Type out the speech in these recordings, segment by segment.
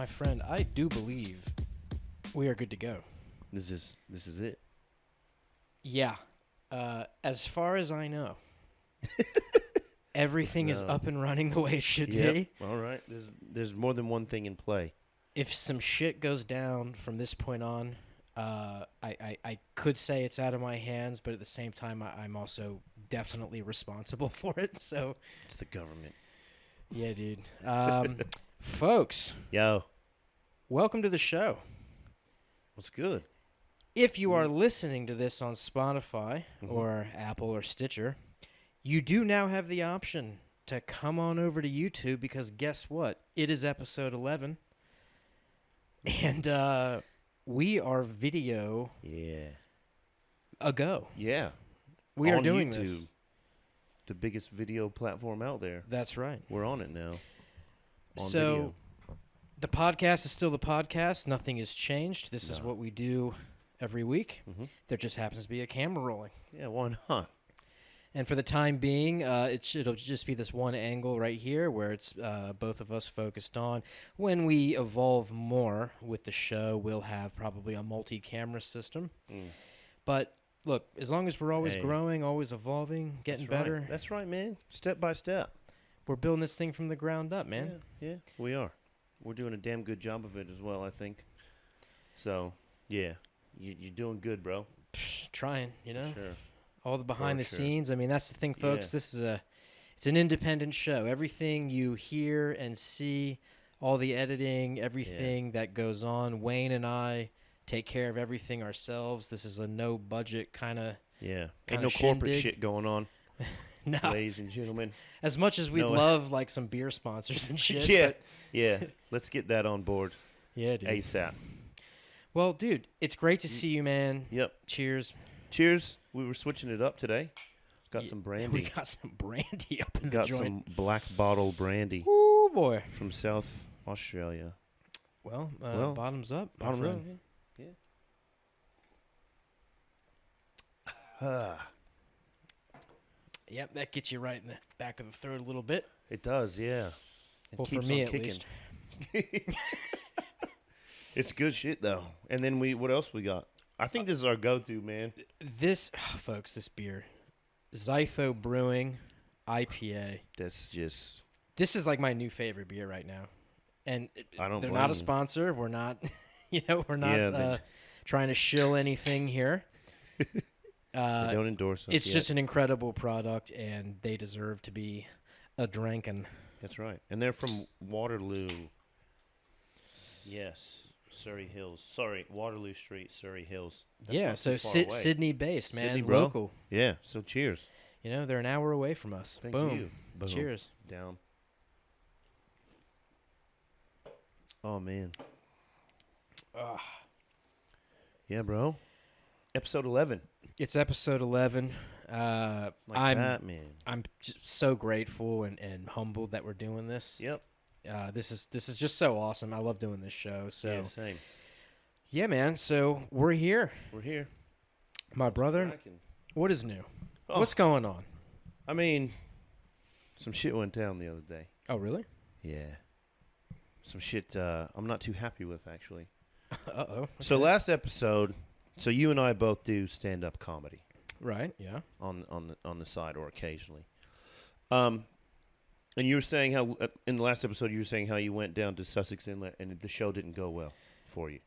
My friend, I do believe we are good to go. This is it. Yeah. As far as I know, everything is up and running the way it should be. All right. There's more than one thing in play. If some shit goes down from this point on, I could say it's out of my hands, but at the same time, I'm also definitely responsible for it. So It's the government. yeah, dude. Folks, Yo, welcome to the show. what's good? If you are listening to this on Spotify or Apple or Stitcher, you do now have the option to come on over to YouTube because guess what? It is episode 11. And we are video ago. Yeah. We are On doing YouTube, this. the biggest video platform out there. That's right. We're on it now. On So video. the podcast is still the podcast. Nothing has changed. This is No. what we do every week. Mhm. There just happens to be a camera rolling. Yeah, why not? And for the time being, it'll just be this one angle right here where it's both of us focused on. When we evolve more with the show, we'll have probably a multi-camera system. But look, as long as we're always Hey. growing, always evolving, getting That's better, Right. That's right, man. Step by step. we're building this thing from the ground up, man. Yeah, we are. We're doing a damn good job of it as well, I think. So, yeah, you're doing good, bro. Trying, you know? Sure. All the behind the sure. scenes. I mean, that's the thing, folks. Yeah. This is it's an independent show. Everything you hear and see, all the editing, everything that goes on, Wayne and I take care of everything ourselves. This is a no budget kind of Yeah. Kinda Ain't no corporate shindig. shit going on, no. ladies and gentlemen. As much as we'd No. love like some beer sponsors and shit. Yeah. but- Yeah. Let's get that on board yeah, dude. ASAP. Well, dude, it's great to see you, man. Yep. Cheers. Cheers. We were switching it up today. Got some brandy. We got some brandy up in the Got joint. some black bottle brandy Ooh, boy. from South Australia. Well, Well, bottoms up. my Bottom row. friend. Yeah. Yep, that gets you right in the back of the throat a little bit. It does, yeah. It Well, for keeps me on at kicking. least. It's good shit though. And then what else we got? I think this is our go-to, man. This, folks, this beer, Zytho Brewing IPA. That's just This is like my new favorite beer right now, and I don't they're blame not a you. sponsor. We're not, we're not Yeah, trying to shill anything here. they don't endorse us. It's yet. just an incredible product, and they deserve to be a drinking. That's right. And they're from Waterloo. Yes. Surrey Hills. Sorry, Waterloo Street, Surrey Hills. That's Yeah, not so too far away. Sydney-based, man, Sydney, bro. local. Yeah, so cheers. You know, they're an hour away from us. Thank Boom. you. Boom. Cheers. Down. Oh, man. Yeah, bro. Episode 11. It's episode 11. Like that, man. I'm just so grateful and humbled that we're doing this. Yep. This is just so awesome. I love doing this show. So Yeah, same. yeah, man. So we're here, We're here. my brother. Cracking. What is new? Oh. What's going on? I mean, some shit went down the other day. Oh, really? Yeah. Some shit I'm not too happy with, actually. Uh-oh. So last episode, so you and I both do stand-up comedy Right. Yeah. on the side or occasionally. And you were saying how in the last episode you were saying how you went down to Sussex Inlet and the show didn't go well for you,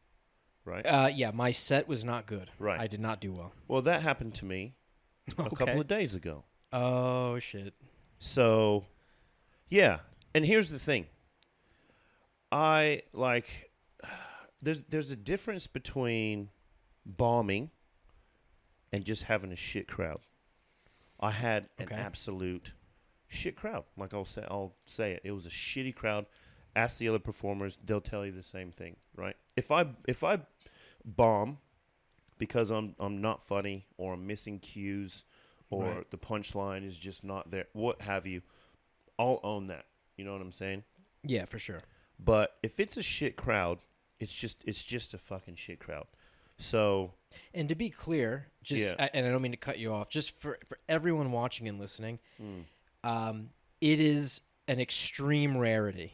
right? Yeah. My set was not good. Right. I did not do well. Well, that happened to me a couple of days ago. Oh shit. So, yeah. And here's the thing. I like there's a difference between bombing and just having a shit crowd. I had an absolute shit crowd. Like I'll say it. It was a shitty crowd. Ask the other performers, they'll tell you the same thing, right? If I bomb because I'm not funny or I'm missing cues or the punchline is just not there, what have you, I'll own that. You know what I'm saying? Yeah, for sure. But if it's a shit crowd, it's just a fucking shit crowd. So, and to be clear, and I don't mean to cut you off, just for everyone watching and listening, it is an extreme rarity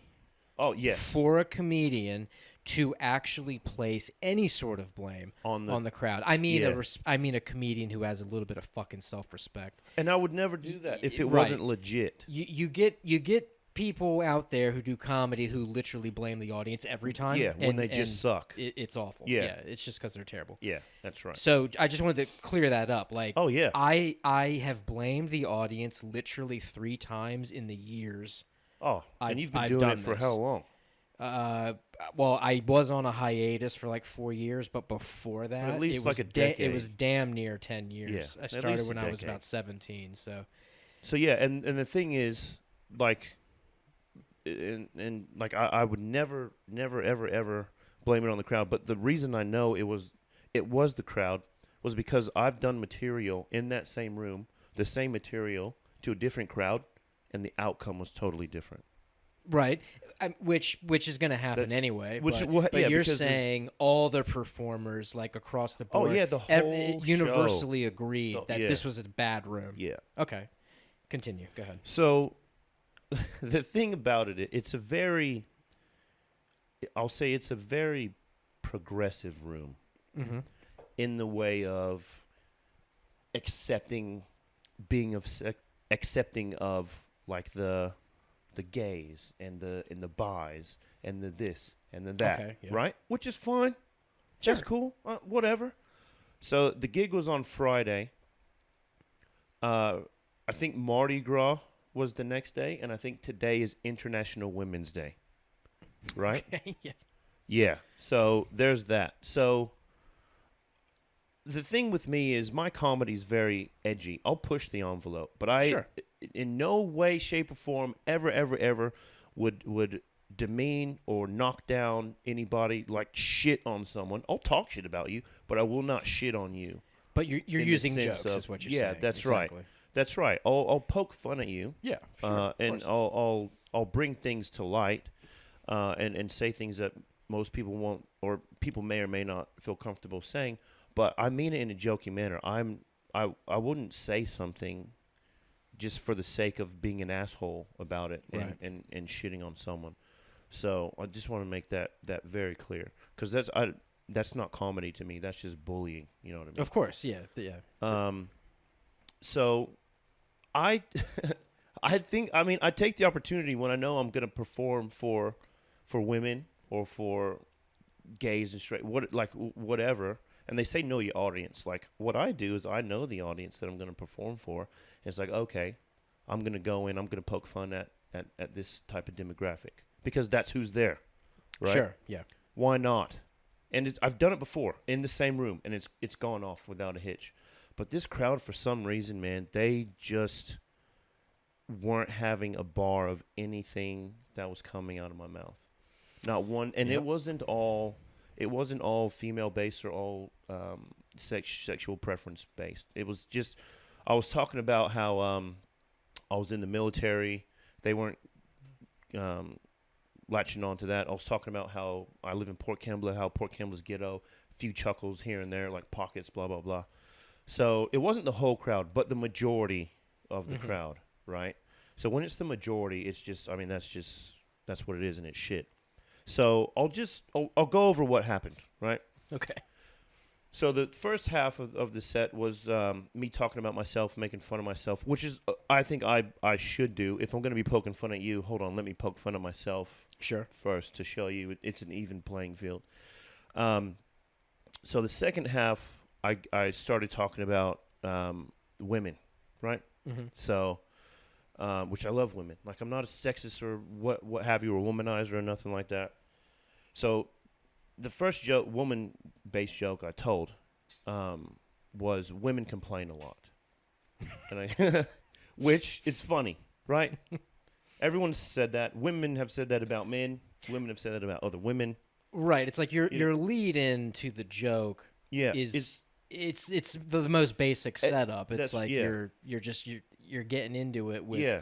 Oh, yes. for a comedian to actually place any sort of blame On on the crowd. I mean, Yeah. I mean a comedian who has a little bit of fucking self-respect. And I would never do that if it Right. wasn't legit. You get people out there who do comedy who literally blame the audience every time. Yeah, when they just suck. It's awful. Yeah. It's just because they're terrible. Yeah, that's right. So I just wanted to clear that up. Like, Oh, yeah. I have blamed the audience literally 3 times in the years. Oh, and I've- you've been I've doing done it for this. how long? Well, I was on a hiatus for like 4 years, but before that, at least it like was a decade. it was damn near 10 years. Yeah, I at started least a when I was decade. about 17. So yeah, and the thing is, like, and like I would never ever blame it on the crowd. But the reason I know it was the crowd was because I've done material in that same room, the same material to a different crowd, and the outcome was totally different. right, which is going to happen anyway. But yeah, you're because saying all the performers, like across the Oh board, yeah, the whole universally agreed The- that yeah. this was a bad room. Yeah. Okay, continue. Go ahead. So the thing about it, it's a very, I'll say it's a very progressive room Mm-hmm. in the way of accepting, accepting of like the gays and the bis and the this and the that, Okay, yeah. right? Which is fine. That's Sure. cool. Whatever. So the gig was on Friday. I think Mardi Gras was the next day, and I think today is International Women's Day. Right? Okay, yeah. Yeah. So there's that. So the thing with me is my comedy is very edgy. I'll push the envelope, but I, Sure. in no way, shape, or form, ever would demean or knock down anybody, like shit on someone. I'll talk shit about you, but I will not shit on you. But you're in the using sense jokes, of- is what you're yeah, saying. that's right. Exactly. That's right. I'll poke fun at you. Yeah, And I'll bring things to light, and say things that most people won't, or people may or may not feel comfortable saying. But I mean it in a joking manner. I wouldn't say something just for the sake of being an asshole about it Right. and shitting on someone. So I just want to make that very clear, because that's not comedy to me. That's just bullying. You know what I mean? Of course, yeah. So I think, I mean, I take the opportunity when I know I'm going to perform for women or for gays and straight, whatever, and they say know your audience. Like, what I do is I know the audience that I'm going to perform for. And it's like, okay, I'm going to go in, I'm going to poke fun at this type of demographic because that's who's there, right? Sure, yeah. Why not? And I've done it before in the same room, and it's gone off without a hitch. But this crowd, for some reason, man, they just weren't having a bar of anything that was coming out of my mouth. Not one, and Yep. it wasn't all female based or all sexual preference based. It was just, I was talking about how I was in the military. They weren't latching on to that. I was talking about how I live in Port Kembla, how Port Kembla's ghetto, a few chuckles here and there, like pockets, blah, blah, blah. So it wasn't the whole crowd, but the majority of the crowd, right? So when it's the majority, it's just, I mean, that's what it is, and it's shit. So I'll go over what happened, right? Okay. So the first half of the set was me talking about myself, making fun of myself, which is, I think I should do. If I'm going to be poking fun at you, hold on, let me poke fun at myself Sure. first to show you it's an even playing field. So the second half, I started talking about women, right? Mm-hmm. So, which I love women. Like, I'm not a sexist or what have you, or a womanizer or nothing like that. So the first woman-based joke I told was women complain a lot. And which, it's funny, right? Everyone's said that. Women have said that about men. Women have said that about other women. Right. It's like your lead in to the joke Yeah. is it's the most basic setup. It's that's- like yeah. you're getting into it with Yeah.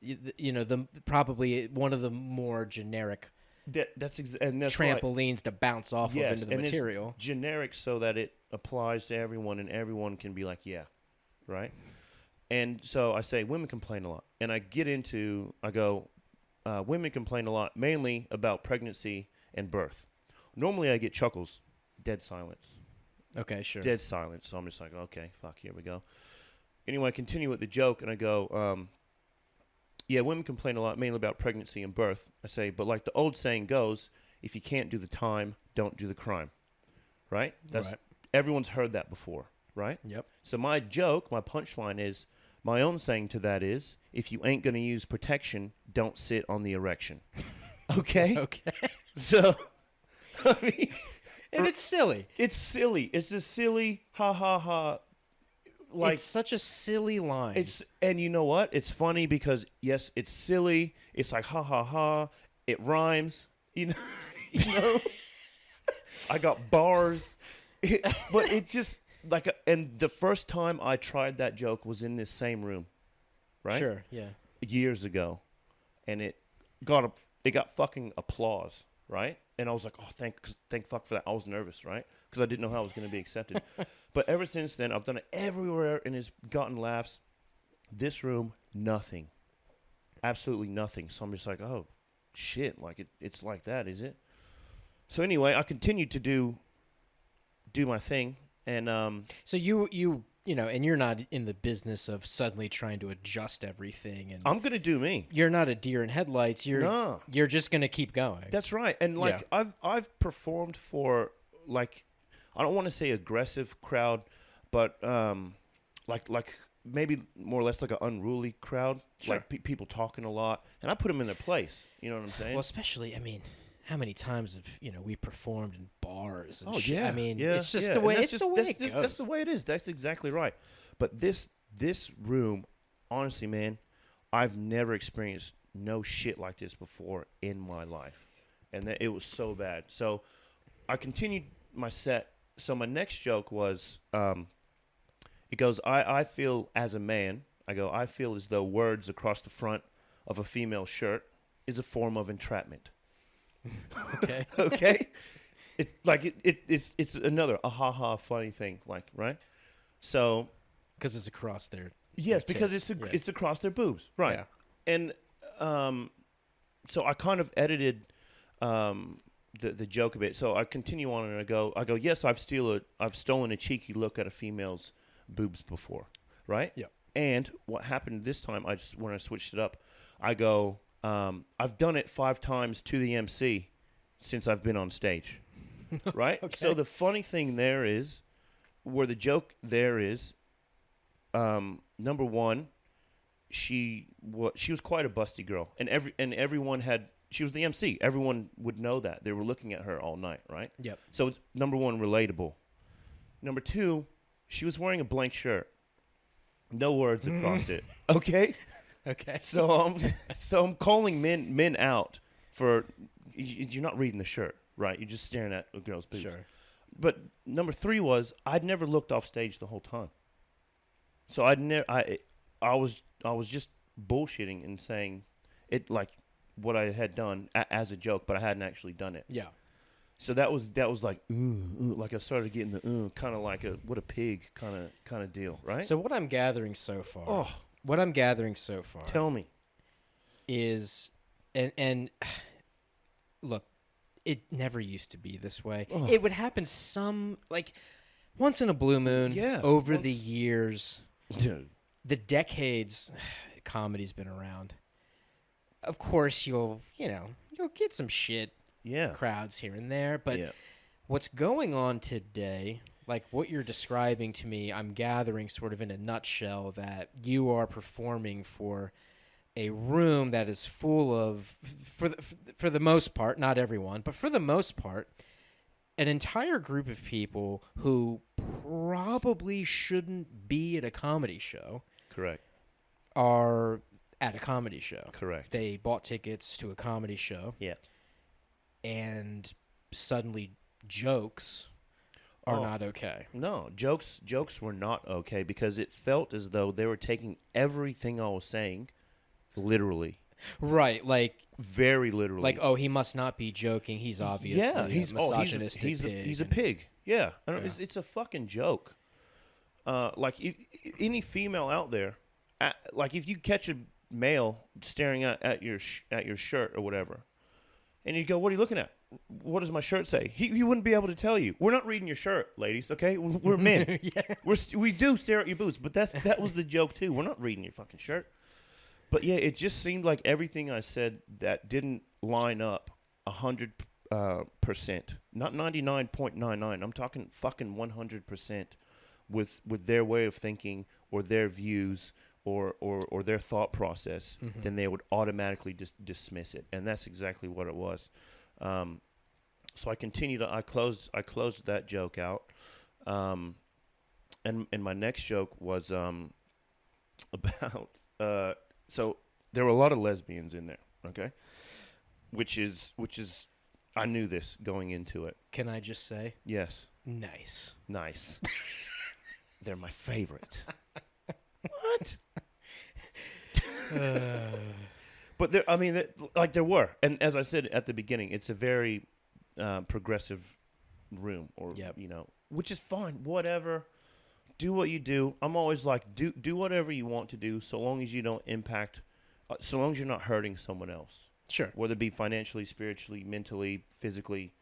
you know, the probably one of the more generic That's why- trampolines to bounce off of into the and material. it's generic so that it applies to everyone, and everyone can be like, yeah, right? And so I say women complain a lot, and I go, women complain a lot, mainly about pregnancy and birth. Normally, I get chuckles, dead silence. Okay, sure. Dead silence. So I'm just like, okay, fuck, here we go. Anyway, I continue with the joke, and I go, yeah, women complain a lot, mainly about pregnancy and birth. I say, but like the old saying goes, if you can't do the time, don't do the crime. Right? Right. Everyone's heard that before, right? Yep. So my joke, my punchline is, my own saying to that is, if you ain't going to use protection, don't sit on the erection. Okay? Okay. So, I mean, And it's silly. it's silly. It's a silly, ha ha ha. Like, It's such a silly line. and you know what? It's funny because yes, it's silly. It's like ha ha ha. It rhymes. You know, you know. I got bars, but it just like. And the first time I tried that joke was in this same room, right? Sure. Yeah. Years ago, and it got fucking applause, right? And I was like, oh, thank fuck for that. I was nervous, right? Because I didn't know how I was going to be accepted. But ever since then, I've done it everywhere, and it's gotten laughs. This room, nothing, absolutely nothing. So I'm just like, oh, shit, like it's like that, is it? So anyway, I continued to do my thing, and So you know, and you're not in the business of suddenly trying to adjust everything, and I'm gonna do me. you're not a deer in headlights. No. You're just gonna keep going. That's right. And like I've performed for like I don't want to say aggressive crowd, but like maybe more or less like an unruly crowd, Sure. like people talking a lot, and I put them in their place. You know what I'm saying? Well, especially, I mean, how many times have we performed in bars? And Oh shit? yeah, I mean, yeah, it's just yeah. the way And it goes. That's the way it is. That's exactly right. But this room, honestly, man, I've never experienced no shit like this before in my life, and it was so bad. So I continued my set. So my next joke was, it goes, I feel as a man, I feel as though words across the front of a female shirt is a form of entrapment. Okay. Okay? It's like it's another ha ha funny thing, like, right? So Because it's across there. yes, because it's across their boobs, right? Yeah. And so I kind of edited the joke a bit. So I continue on and I go, yes, I've stolen a cheeky look at a female's boobs before, right? Yep. And what happened this time, when I switched it up, I go, I've done it 5 times to the MC since I've been on stage, right? Okay. So the funny thing there is, where the joke there is, number one, she was quite a busty girl, and everyone had. She was the MC. Everyone would know that. They were looking at her all night, right? Yep. So number one, relatable. Number two, she was wearing a blank shirt. No words across it. Okay? Okay. So I'm calling men out for you're not reading the shirt, right? You're just staring at a girl's boobs. Sure. But number 3 was I'd never looked off stage the whole time. So I was just bullshitting and saying it like what I had done as a joke, but I hadn't actually done it. Yeah. So that was like like I started getting the kind of like a what a pig kind of deal, right? So what I'm gathering so far. Oh, tell me. Is and look, it never used to be this way. Oh. It would happen once in a blue moon. Yeah. Over the years, Dude. the decades, comedy's been around. Of course, you'll get some shit Yeah. crowds here and there, but Yeah. what's going on today, like what you're describing to me, I'm gathering sort of in a nutshell that you are performing for a room that is full of, for the most part, not everyone, but for the most part, an entire group of people who probably shouldn't be at a comedy show Correct. are at a comedy show. Correct. They bought tickets to a comedy show. Yeah. And suddenly jokes are not okay. No, jokes were not okay because it felt as though they were taking everything I was saying literally. Right, like Very literally. like oh, he must not be joking. He's obviously he's a misogynistic pig. he's a pig. Yeah. I don't, Yeah. It's a fucking joke. Like any female out there, like if you catch male staring at your shirt or whatever, and you go, "What are you looking at? What does my shirt say?" He wouldn't be able to tell you. We're not reading your shirt, ladies. Okay, we're men. Yeah. We do stare at your boots, but that was the joke too. We're not reading your fucking shirt. But yeah, it just seemed like everything I said that didn't line up 100%, not 99.99. I'm talking fucking 100% with their way of thinking or their views or their thought process. Mm-hmm. Then they would automatically just dismiss it, and that's exactly what it was. So I continued. I closed that joke out, and my next joke was about. So there were a lot of lesbians in there. Okay, which is I knew this going into it. Can I just say? Yes. Nice. They're my favorite. What? But there, I mean, there were, and as I said at the beginning, it's a very progressive room, or which is fine. Whatever, do what you do. I'm always like, do whatever you want to do, so long as you don't impact, so long as you're not hurting someone else. Sure. Whether it be financially, spiritually, mentally, physically,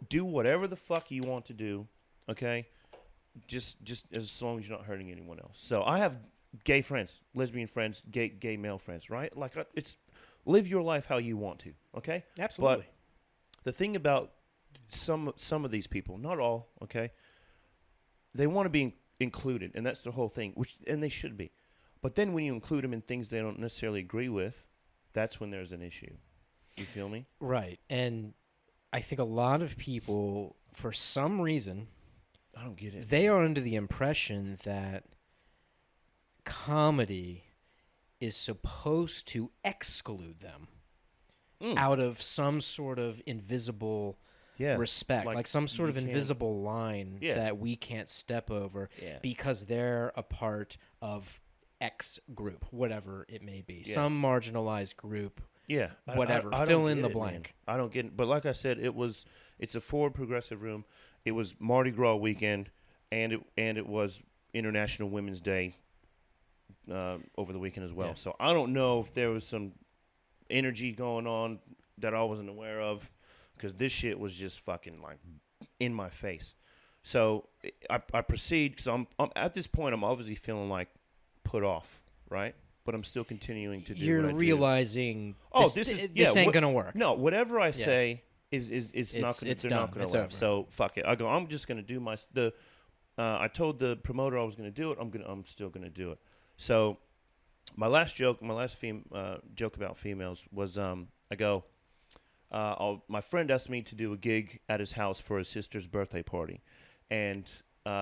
do whatever the fuck you want to do. Okay, just as long as you're not hurting anyone else. So I have gay friends, lesbian friends, gay male friends, right? Like it's live your life how you want to, okay? Absolutely. But the thing about some of these people, not all, okay, they want to be included, and that's the whole thing, and they should be. But then when you include them in things they don't necessarily agree with, that's when there's an issue. You feel me? Right. And I think a lot of people, for some reason, I don't get it. They are under the impression that comedy is supposed to exclude them out of some sort of invisible respect, like some sort of invisible line that we can't step over because they're a part of X group, whatever it may be, some marginalized group. Yeah, whatever. I Fill in the blank. Man. I don't get it. But like I said, it's a forward progressive room. It was Mardi Gras weekend, and it was International Women's Day over the weekend as well. Yeah. So I don't know if there was some energy going on that I wasn't aware of, because this shit was just fucking like in my face. So I proceed, because I'm at this point I'm obviously feeling like put off, right? But I'm still continuing to do. You're what I realizing. Do. This ain't gonna work. No, whatever I say is not gonna. They're not gonna work. So fuck it. I'm just gonna do I told the promoter I was gonna do it. I'm still gonna do it. So my last joke about females was I go. My friend asked me to do a gig at his house for his sister's birthday party, and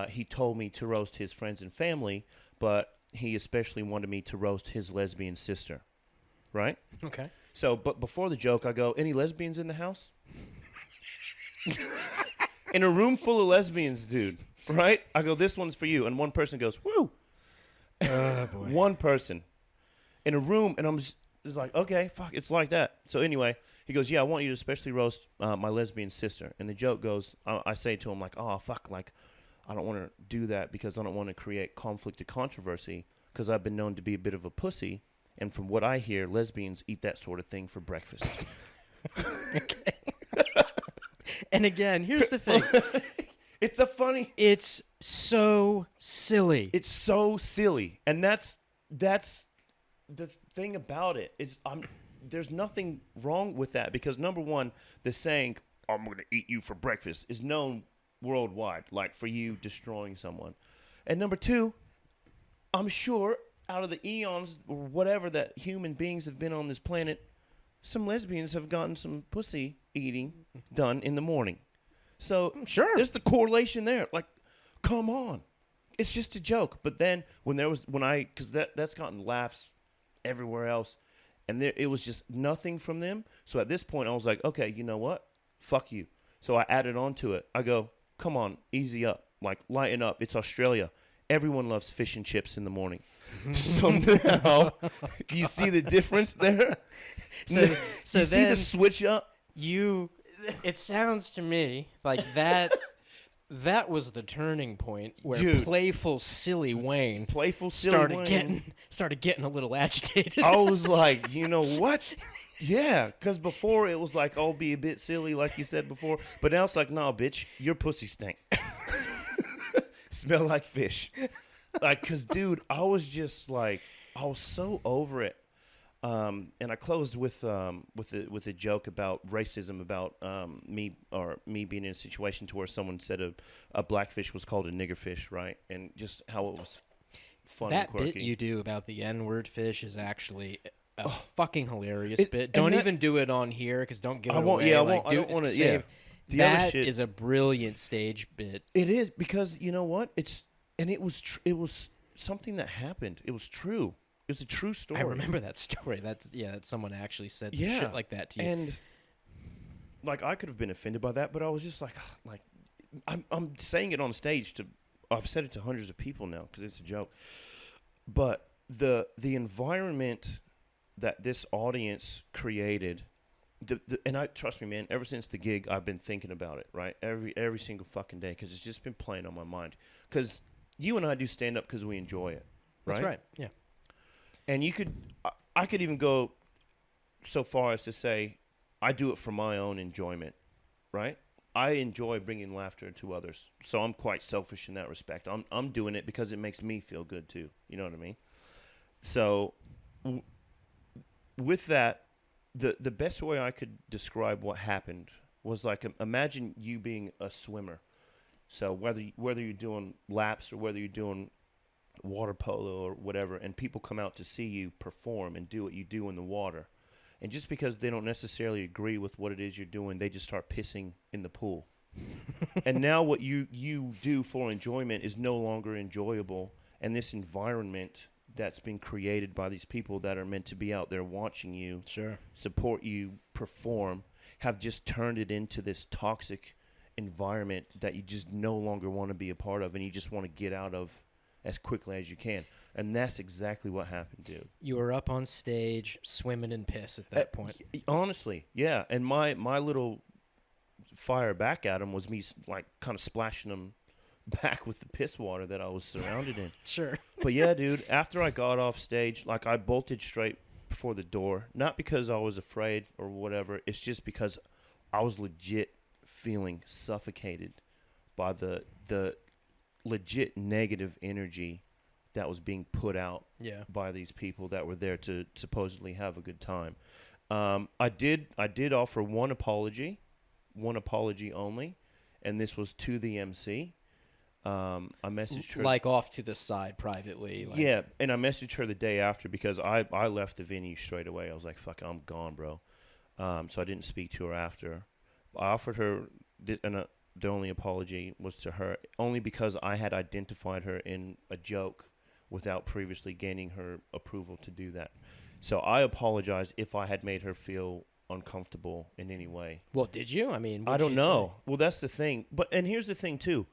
he told me to roast his friends and family, but he especially wanted me to roast his lesbian sister, right? Okay. So, but before the joke, I go, any lesbians in the house? In a room full of lesbians, dude, right? I go, this one's for you. And one person goes, woo. Oh, boy. One person in a room, and I'm just like, okay, fuck, it's like that. So anyway, he goes, yeah, I want you to especially roast my lesbian sister. And the joke goes, I say to him, like, oh, fuck, like, I don't want to do that because I don't want to create conflict or controversy, because I've been known to be a bit of a pussy. And from what I hear, lesbians eat that sort of thing for breakfast. Okay. And again, here's the thing. It's so silly. It's so silly. And that's the thing about it. There's nothing wrong with that, because number one, the saying, I'm going to eat you for breakfast, is known worldwide, like for you destroying someone. And number two, I'm sure out of the eons or whatever that human beings have been on this planet, some lesbians have gotten some pussy eating done in the morning. So sure, there's the correlation there. Like, come on, it's just a joke. But then because that's gotten laughs everywhere else, and it was just nothing from them. So at this point, I was like, okay, you know what? Fuck you. So I added on to it. I go, come on, easy up, like lighten up. It's Australia. Everyone loves fish and chips in the morning. So now, you see the difference there? So you then see the switch up? It sounds to me like that That was the turning point where Dude. playful, silly Wayne Started started getting a little agitated. I was like, you know what? Yeah, because before it was like, I'll be a bit silly, like you said before. But now it's like, nah, bitch, your pussy stink. Smell like fish. Like, because, dude, I was just like, I was so over it. And I closed with a joke about racism, about me being in a situation to where someone said a blackfish was called a niggerfish, right? And just how it was fun and That quirky. bit you do about the N-word fish is actually a fucking hilarious It- bit. and Don't that- even do it on here because don't give it I won't. away. Yeah, I Like, won't. I don't want to. save- Yeah, the other That shit is a brilliant stage bit. It is, because you know what? It was something that happened. It was true. It was a true story. I remember that story. That someone actually said some shit like that to you. And like, I could have been offended by that, but I was just like, I'm saying it on stage to. I've said it to hundreds of people now because it's a joke. But the environment that this audience created, and I trust me, man. Ever since the gig, I've been thinking about it. Right, every single fucking day, because it's just been playing on my mind. Because you and I do stand up because we enjoy it. Right? That's right. Yeah. And I could even go so far as to say, I do it for my own enjoyment, right? I enjoy bringing laughter to others, so I'm quite selfish in that respect. I'm doing it because it makes me feel good too. You know what I mean? So, with that, the best way I could describe what happened was like, imagine you being a swimmer. So whether you're doing laps or whether you're doing water polo or whatever, and people come out to see you perform and do what you do in the water, and just because they don't necessarily agree with what it is you're doing, they just start pissing in the pool. And now what you do for enjoyment is no longer enjoyable, and this environment that's been created by these people that are meant to be out there watching you, support you, perform, have just turned it into this toxic environment that you just no longer want to be a part of, and you just want to get out of as quickly as you can. And that's exactly what happened, dude. You were up on stage swimming in piss at that point. Honestly, yeah. And my little fire back at him was me like kind of splashing him back with the piss water that I was surrounded in. Sure. But yeah, dude, after I got off stage, like, I bolted straight for the door. Not because I was afraid or whatever. It's just because I was legit feeling suffocated by the legit negative energy that was being put out by these people that were there to supposedly have a good time. I did offer one apology only, and this was to the MC. I messaged her like off to the side privately. Like. Yeah, and I messaged her the day after because I left the venue straight away. I was like, fuck, I'm gone, bro. So I didn't speak to her after. I offered her, and the only apology was to her, only because I had identified her in a joke without previously gaining her approval to do that. So I apologize if I had made her feel uncomfortable in any way. Well, did you? I mean, I don't know. Well, that's the thing. And here's the thing, too.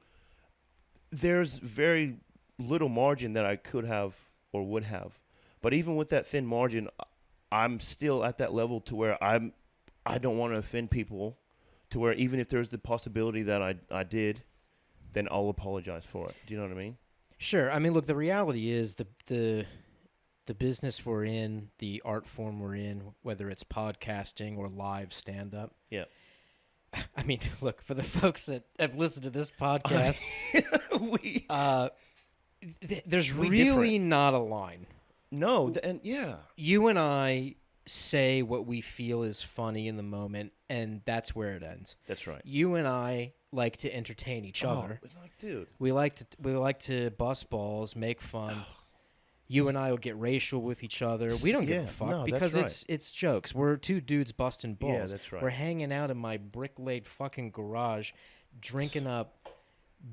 There's very little margin that I could have or would have. But even with that thin margin, I'm still at that level to where I don't want to offend people, to where even if there's the possibility that I did, then I'll apologize for it. Do you know what I mean? Sure. I mean, look, the reality is the business we're in, the art form we're in, whether it's podcasting or live stand-up. Yeah. I mean, look, for the folks that have listened to this podcast, there's really not a line. No, and yeah. You and I say what we feel is funny in the moment, and that's where it ends. That's right. You and I like to entertain each other. Like, dude. We like to bust balls, make fun. You and I will get racial with each other. We don't give a fuck because it's jokes. We're two dudes busting balls. Yeah, that's right. We're hanging out in my brick-laid fucking garage, drinking up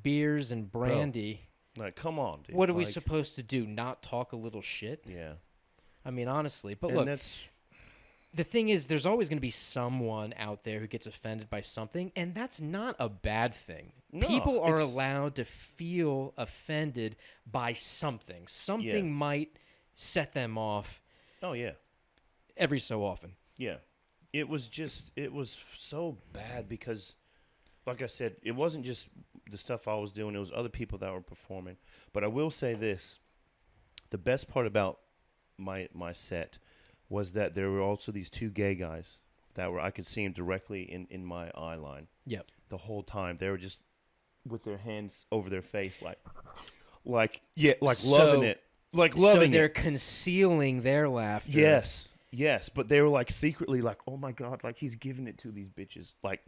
beers and brandy. Bro, like, come on, dude. What are we supposed to do? Not talk a little shit? Yeah. I mean, honestly. But and look, the thing is, there's always going to be someone out there who gets offended by something, and that's not a bad thing. No, people are allowed to feel offended by something. Something might set them off. Oh, yeah. Every so often. Yeah. It was so bad because like I said, it wasn't just the stuff I was doing. It was other people that were performing. But I will say this. The best part about my set was that there were also these two gay guys that were, I could see them directly in my eye line. Yep. The whole time. They were just with their hands over their face like loving it. Like loving so they're it. concealing their laughter. Yes, but they were like secretly like, oh my God, like he's giving it to these bitches. Like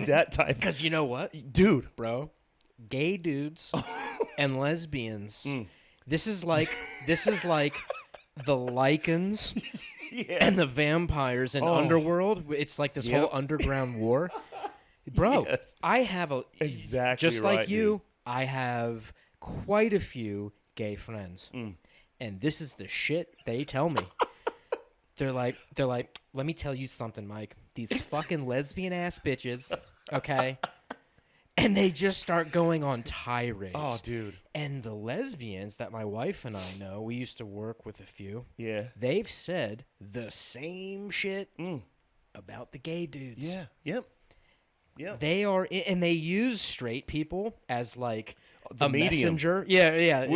that type. Because you know what? Dude. Bro, gay dudes and lesbians. This is like the lichens and the vampires in Underworld. It's like this whole underground war. Bro, Yes. I have Exactly just right, like you, dude. I have quite a few gay friends. And this is the shit they tell me. They're like, let me tell you something, Mike. These fucking lesbian ass bitches, okay? And they just start going on tirades. Oh, dude. And the lesbians that my wife and I know, we used to work with a few. Yeah. They've said the same shit about the gay dudes. Yeah. Yep. They are, and they use straight people as like The a medium. messenger. Yeah.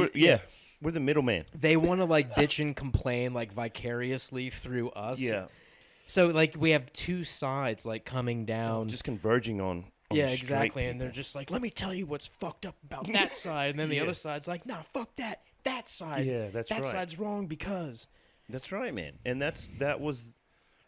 We're the middleman. They want to like bitch and complain like vicariously through us. Yeah. So like we have two sides like coming down. Just converging on Yeah, the straight exactly. And people. they're just like, let me tell you what's fucked up about that side. And then the Yeah. other side's like, nah, fuck that. That side. Yeah, that's that right. side's wrong because. That's right, man. And that was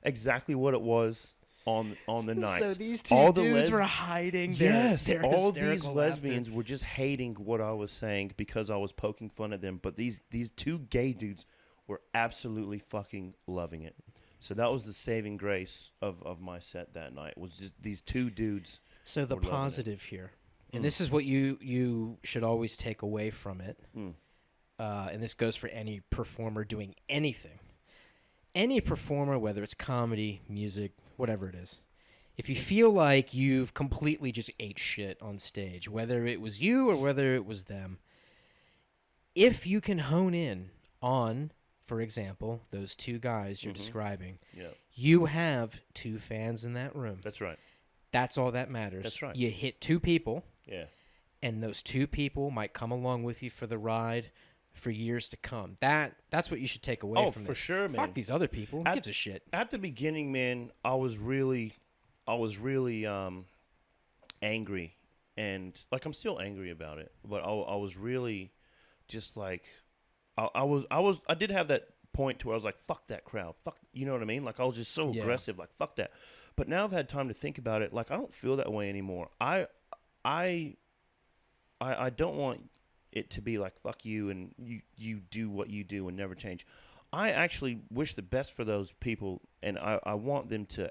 exactly what it was on the night. So these two all the dudes were hiding their all these hysterical lesbians laughter. were just hating what I was saying because I was poking fun at them. But these two gay dudes were absolutely fucking loving it. So that was the saving grace of my set that night, was just these two dudes. So the were loving it. positive here, and this is what you should always take away from it, and this goes for any performer doing anything. Any performer, whether it's comedy, music, whatever it is, if you feel like you've completely just ate shit on stage, whether it was you or whether it was them, if you can hone in on, for example, those two guys you're describing, you have two fans in that room. That's right. That's all that matters. That's right. You hit two people, Yeah. and those two people might come along with you for the ride for years to come. That's what you should take away from this. for sure, man. Fuck these other people. Who gives a shit? At the beginning, man, I was really angry, and like I'm still angry about it. But I was really just like I did have that point to where I was like, fuck that crowd, fuck, you know what I mean? Like I was just so aggressive, like fuck that. But now I've had time to think about it. Like I don't feel that way anymore. I don't want it to be like fuck you and you do what you do and never change. I actually wish the best for those people, and I want them to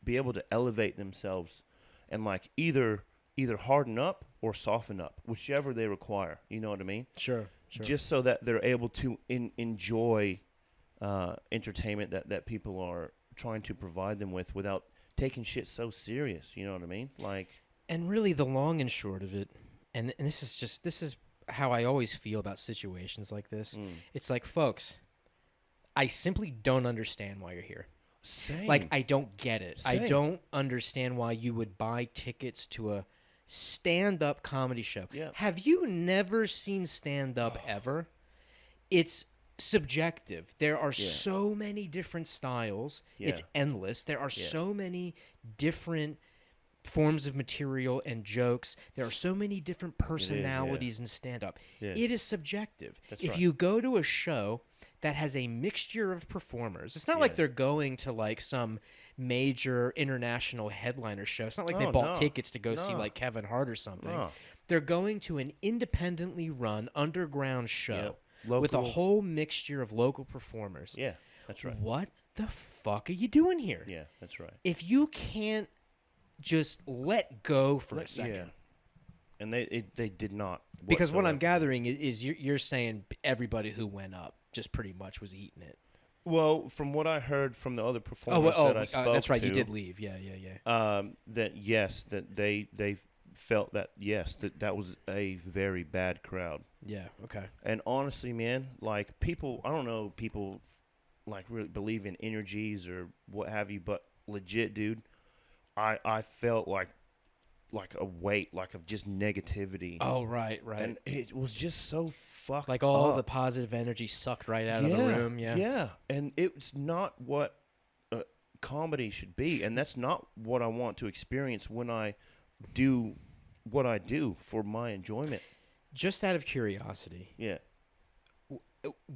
be able to elevate themselves and like either harden up or soften up, whichever they require. You know what I mean? Sure. Just so that they're able to enjoy entertainment that people are trying to provide them with without taking shit so serious. You know what I mean? Like, And really, the long and short of it, and this is how I always feel about situations like this. It's like, folks, I simply don't understand why you're here. same. Like, I don't get it. I Same. don't understand why you would buy tickets to a stand-up comedy show. Yeah. Have you never seen stand-up ever? It's subjective. There are so many different styles. Yeah. It's endless. There are so many different forms of material and jokes. There are so many different personalities in stand-up. Yeah. It is subjective. That's If right. you go to a show that has a mixture of performers, it's not like they're going to like some major international headliner show. It's not like they bought tickets to go see like Kevin Hart or something. No. They're going to an independently run underground show with a Local- whole mixture of local performers. Yeah, that's right. What the fuck are you doing here? Yeah, that's right. If you can't just let go for a second. Yeah. And they did not. Because what I'm whatsoever. gathering is you're saying everybody who went up just pretty much was eating it. Well, from what I heard from the other performers that I spoke that's right. to, You did leave. Yeah. that yes, that they felt that that was a very bad crowd. Yeah. Okay. And honestly, man, like people, I don't know, people like really believe in energies or what have you, but legit, dude, I felt like like a weight, like of just negativity. Oh, right. And it was just so fucked Like all up. the positive energy sucked right out of the room. Yeah. Yeah. And it's not what comedy should be. And that's not what I want to experience when I do what I do for my enjoyment. Just out of curiosity, Yeah.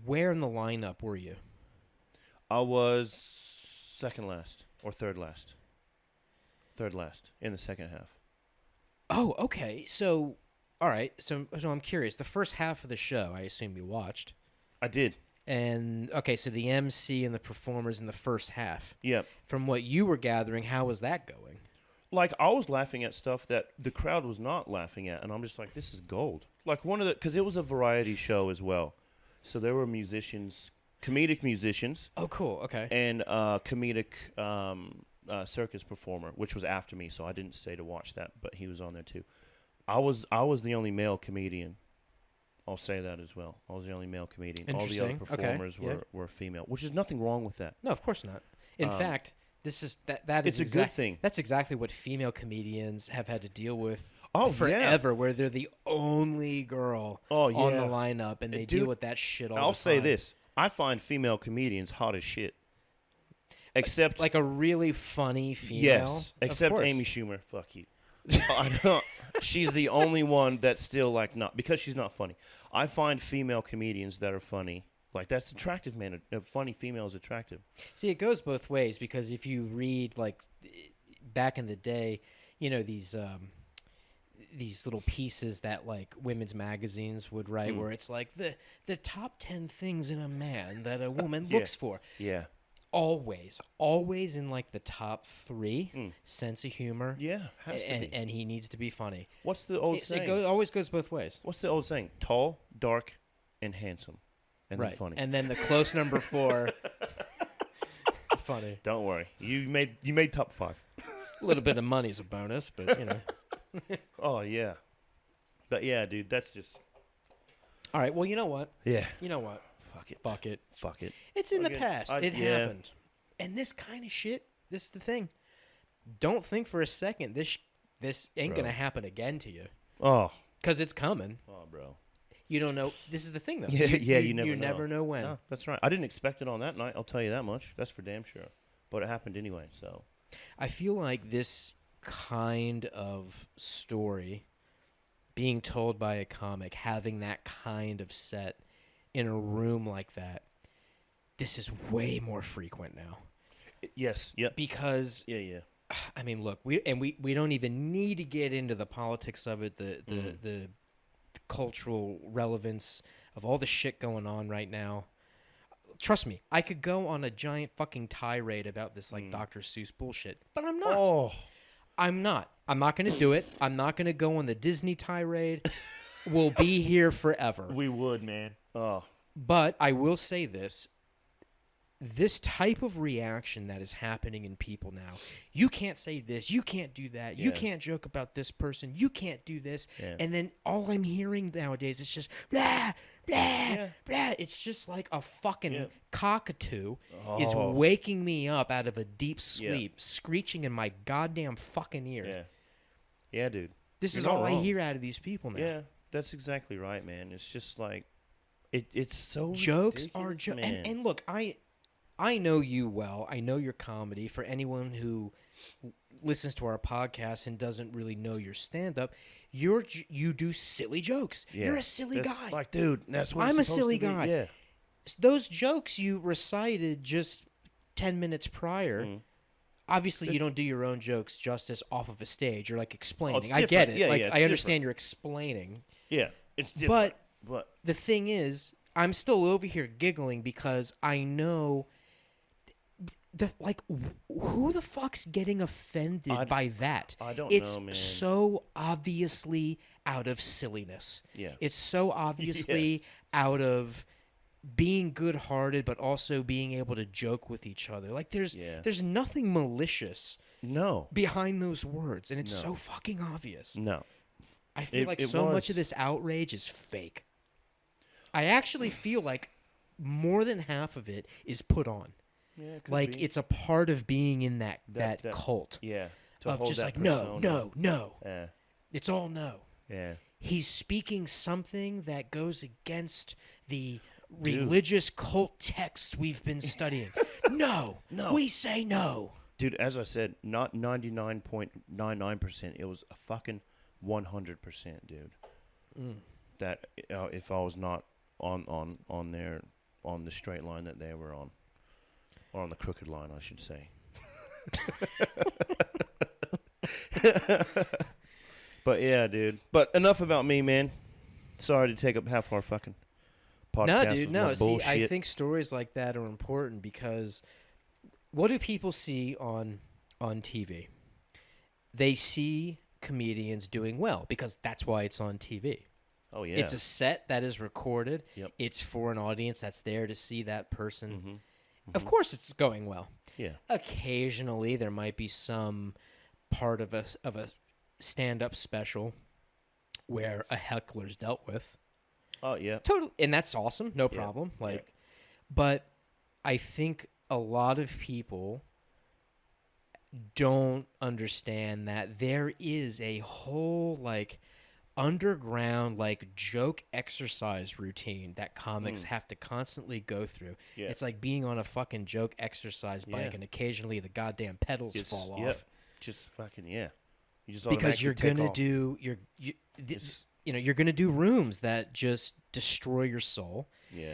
where in the lineup were you? I was second last or third last. Third last in the second half. Oh, okay. So, all right. So I'm curious. The first half of the show, I assume you watched. I did. And, okay, so the MC and the performers in the first half. Yeah. From what you were gathering, how was that going? Like, I was laughing at stuff that the crowd was not laughing at, and I'm just like, this is gold. Like, because it was a variety show as well. So there were musicians, comedic musicians. Oh, cool. Okay. And comedic circus performer, which was after me, so I didn't stay to watch that, but he was on there too. I was the only male comedian. I'll say that as well. I was the only male comedian. All the other performers were female, which is nothing wrong with that. No, of course not. In fact, this is that is it's a good thing. That's exactly what female comedians have had to deal with forever, where they're the only girl on the lineup, and they deal with that shit all the time. I'll say this. I find female comedians hot as shit. Except like a really funny female. Yes, except Amy Schumer. Fuck you. I don't. She's the only one that's still like not because she's not funny. I find female comedians that are funny. Like that's attractive, man. A funny female is attractive. See, it goes both ways because if you read like back in the day, you know these little pieces that like women's magazines would write, where it's like the top 10 things in a man that a woman looks for. Yeah. Always in like the top 3, sense of humor. Yeah, has to be. And he needs to be funny. What's the old saying? It always goes both ways. What's the old saying? Tall, dark, and handsome, and then funny. And then the close number 4, funny. Don't worry, you made top 5. A little bit of money's a bonus, but you know. Oh yeah, but yeah, dude, that's just. All right. Well, you know what? Yeah. You know what? Fuck it. It's in the past. It happened. And this kind of shit, this is the thing. Don't think for a second this ain't going to happen again to you. Oh. Because it's coming. Oh, bro. You don't know. This is the thing, though. Yeah, you never know when. No, that's right. I didn't expect it on that night. I'll tell you that much. That's for damn sure. But it happened anyway, so. I feel like this kind of story, being told by a comic, having that kind of set in a room like that, this is way more frequent now. Yes. Yep. Because yeah. I mean, look, we don't even need to get into the politics of it, the cultural relevance of all the shit going on right now. Trust me, I could go on a giant fucking tirade about this like Dr. Seuss bullshit, but I'm not. Oh. I'm not going to do it. I'm not going to go on the Disney tirade. We'll be here forever. We would, man. Oh. But I will say this. This type of reaction that is happening in people now, you can't say this, you can't do that, you can't joke about this person, you can't do this, and then all I'm hearing nowadays is just blah, blah, blah. It's just like a fucking cockatoo is waking me up out of a deep sleep, screeching in my goddamn fucking ear. Yeah, dude. This is all I hear out of these people now. Yeah, that's exactly right, man. It's just like, it's so jokes are jokes. And look, I know you well. I know your comedy. For anyone who listens to our podcast and doesn't really know your stand-up, you do silly jokes. Yeah. You're a silly guy. Like, dude, that's what I'm it's a silly supposed to be. guy. Yeah. Those jokes you recited just 10 minutes prior, obviously you don't do your own jokes justice off of a stage. You're like explaining. I get it. Yeah, I understand you're explaining. Yeah, it's different. But the thing is, I'm still over here giggling because I know... who the fuck's getting offended by that? I don't know, man. It's so obviously out of silliness. Yeah. It's so obviously out of being good-hearted, but also being able to joke with each other. Like, there's nothing malicious behind those words, and it's so fucking obvious. No. I feel like so much of this outrage is fake. I actually feel like more than half of it is put on. Yeah, like be. It's a part of being in that cult. Yeah, to of hold just that like, no, persona. no, no. Yeah. It's all no. Yeah. He's speaking something that goes against the Dude. religious cult texts we've been studying. No, No. we say no. Dude, as I said, not 99.99%. It was a fucking 100%, dude. That if I was not on the straight line that they were on, or on the crooked line, I should say. But yeah, dude. But enough about me, man. Sorry to take up half our fucking podcast. No, dude, with no. my See, I bullshit. think stories like that are important because what do people see on TV? They see comedians doing well because that's why it's on TV. Oh yeah. It's a set that is recorded. Yep. It's for an audience that's there to see that person. Mm-hmm. Of course, it's going well. Yeah. Occasionally, there might be some part of a stand-up special where a heckler's dealt with. Oh yeah. Totally, and that's awesome. No problem. Like, but I think a lot of people don't understand that there is a whole like underground like joke exercise routine that comics have to constantly go through. Yeah. It's like being on a fucking joke exercise bike and occasionally the goddamn pedals fall off. Just fucking You just Because you're automatically gonna take do you're gonna do rooms that just destroy your soul. Yeah.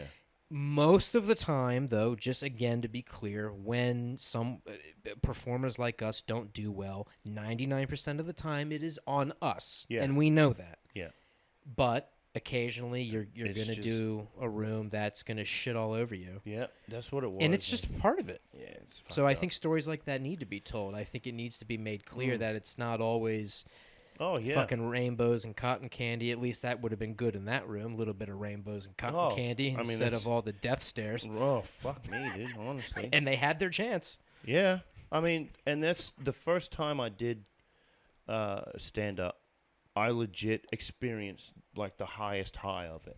Most of the time, though, just again to be clear, when some performers like us don't do well, 99% of the time it is on us, and we know that. Yeah. But occasionally, you're It's gonna just- do a room that's gonna shit all over you, Yeah. That's what it was. and it's just part of it. Yeah. It's So I think stories like that need to be told. I think it needs to be made clear that it's not always fucking rainbows and cotton candy. At least that would have been good in that room. A little bit of rainbows and cotton candy instead of all the death stares. Oh, fuck me, dude, honestly. And they had their chance. Yeah. I mean, and that's the first time I did stand up. I legit experienced like the highest high of it.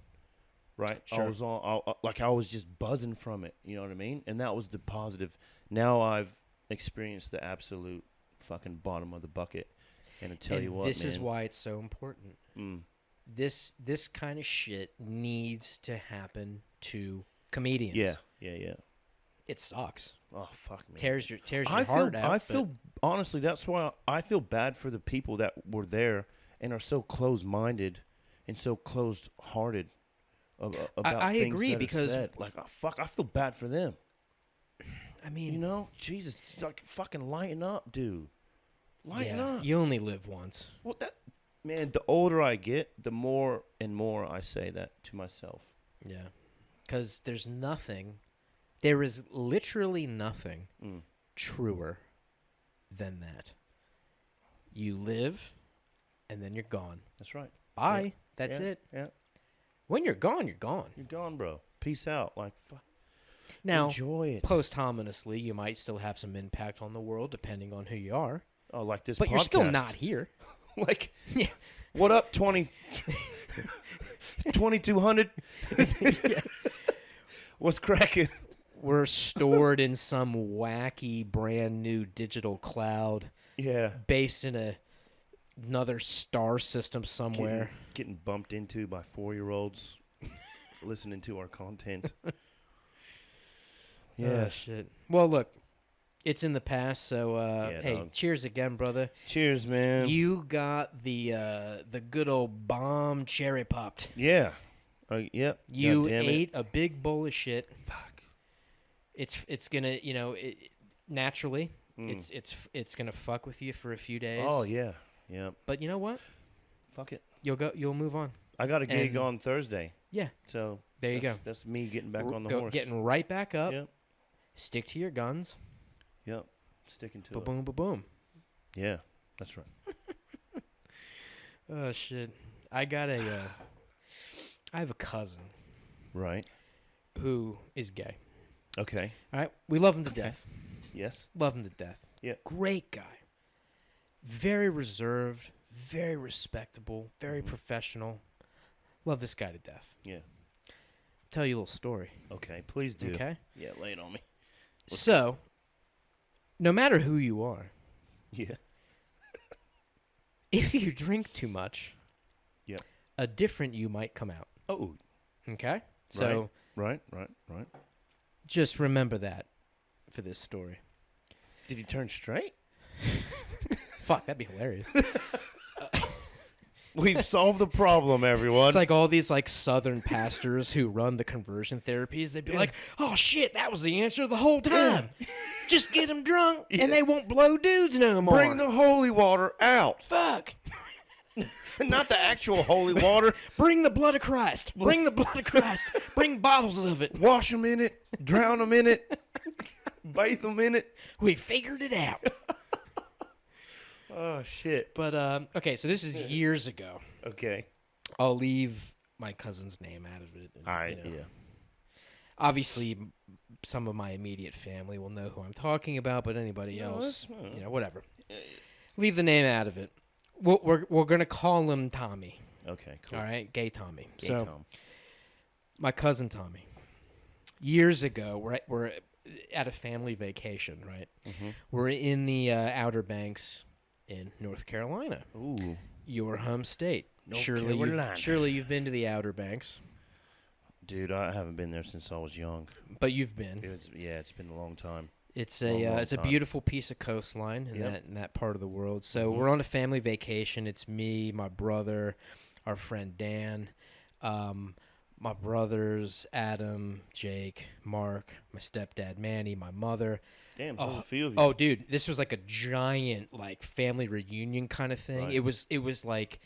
Right? Sure. I was just buzzing from it, you know what I mean? And that was the positive. Now I've experienced the absolute fucking bottom of the bucket. And I tell you what, this man. is why it's so important. This kind of shit needs to happen to comedians. Yeah. It sucks. Oh, fuck me. Tears your heart out. I feel honestly, that's why I feel bad for the people that were there and are so close-minded and so closed-hearted about I things agree that are because said. Like, oh, fuck, I feel bad for them. I mean, You know, Jesus, like fucking lighten up, dude. Lighten yeah, up. you only live once. Well, man, the older I get, the more and more I say that to myself. Yeah, because there is literally nothing truer than that. You live, and then you're gone. That's right. Bye. Yeah. That's Yeah. it. Yeah. When you're gone, you're gone. You're gone, bro. Peace out. Like, Now, enjoy it. posthumously, you might still have some impact on the world, depending on who you are. Oh, like this But podcast. you're still not here. Like, Yeah. what up, 2200? What's cracking? We're stored in some wacky, brand new digital cloud Yeah. based in another star system somewhere. Getting bumped into by 4-year-olds listening to our content. Yeah. Oh, shit. Well, look, it's in the past, so hey, dog. cheers again, brother. Cheers, man. You got the good old bomb cherry popped. Yeah. Yep. You God damn it. ate a big bowl of shit. Fuck. It's gonna, naturally, it's gonna fuck with you for a few days. Oh, yeah. Yep. But you know what? Fuck it. You'll move on. I got a gig And- on Thursday. Yeah. So There you go. That's me getting back on the horse. Getting right back up. Yep. Stick to your guns. Yep. Sticking to Ba it. boom, ba boom. Yeah. That's right. Oh shit! I have a cousin Right. who is gay. Okay. All right, we love him to death. Yes. Love him to death. Yeah. Great guy. Very reserved, very respectable, very professional. Love this guy to death. Yeah. Tell you a little story. Okay. Please do. Okay. Yeah. Lay it on me. So, no matter who you are, Yeah. if you drink too much, Yep. a different you might come out. Oh, Okay? So right. just remember that for this story. Did he turn straight? Fuck, that'd be hilarious. We've solved the problem, everyone. It's like all these like Southern pastors who run the conversion therapies. They'd be like, "Oh shit, that was the answer the whole time. Just get them drunk, and they won't blow dudes no more. Bring the holy water out. Fuck. Not the actual holy water. Bring the blood of Christ. Bring the blood of Christ. Bring bottles of it. Wash them in it. Drown them in it. Bathe them in it. We figured it out." Oh, shit. But okay, so this is years ago. Okay. I'll leave my cousin's name out of it. And, All right, you know, yeah. Obviously, some of my immediate family will know who I'm talking about, but anybody else, whatever. Leave the name out of it. We're gonna call him Tommy. Okay, cool. All right, gay Tommy. Gay So, Tom. my cousin Tommy. Years ago, we're at a family vacation, right? Mm-hmm. We're in the Outer Banks in North Carolina, Ooh. your home state. North Surely Carolina. you've been to the Outer Banks, Dude, I haven't been there since I was young. but you've been. It's been a long time. It's Long a time. beautiful piece of coastline in that part of the world. So Mhm. we're on a family vacation. It's me, my brother, our friend Dan, my brothers Adam, Jake, Mark, my stepdad Manny, my mother. Damn, there's a few of you. Oh, dude, this was like a giant like family reunion kind of thing. Right. It was like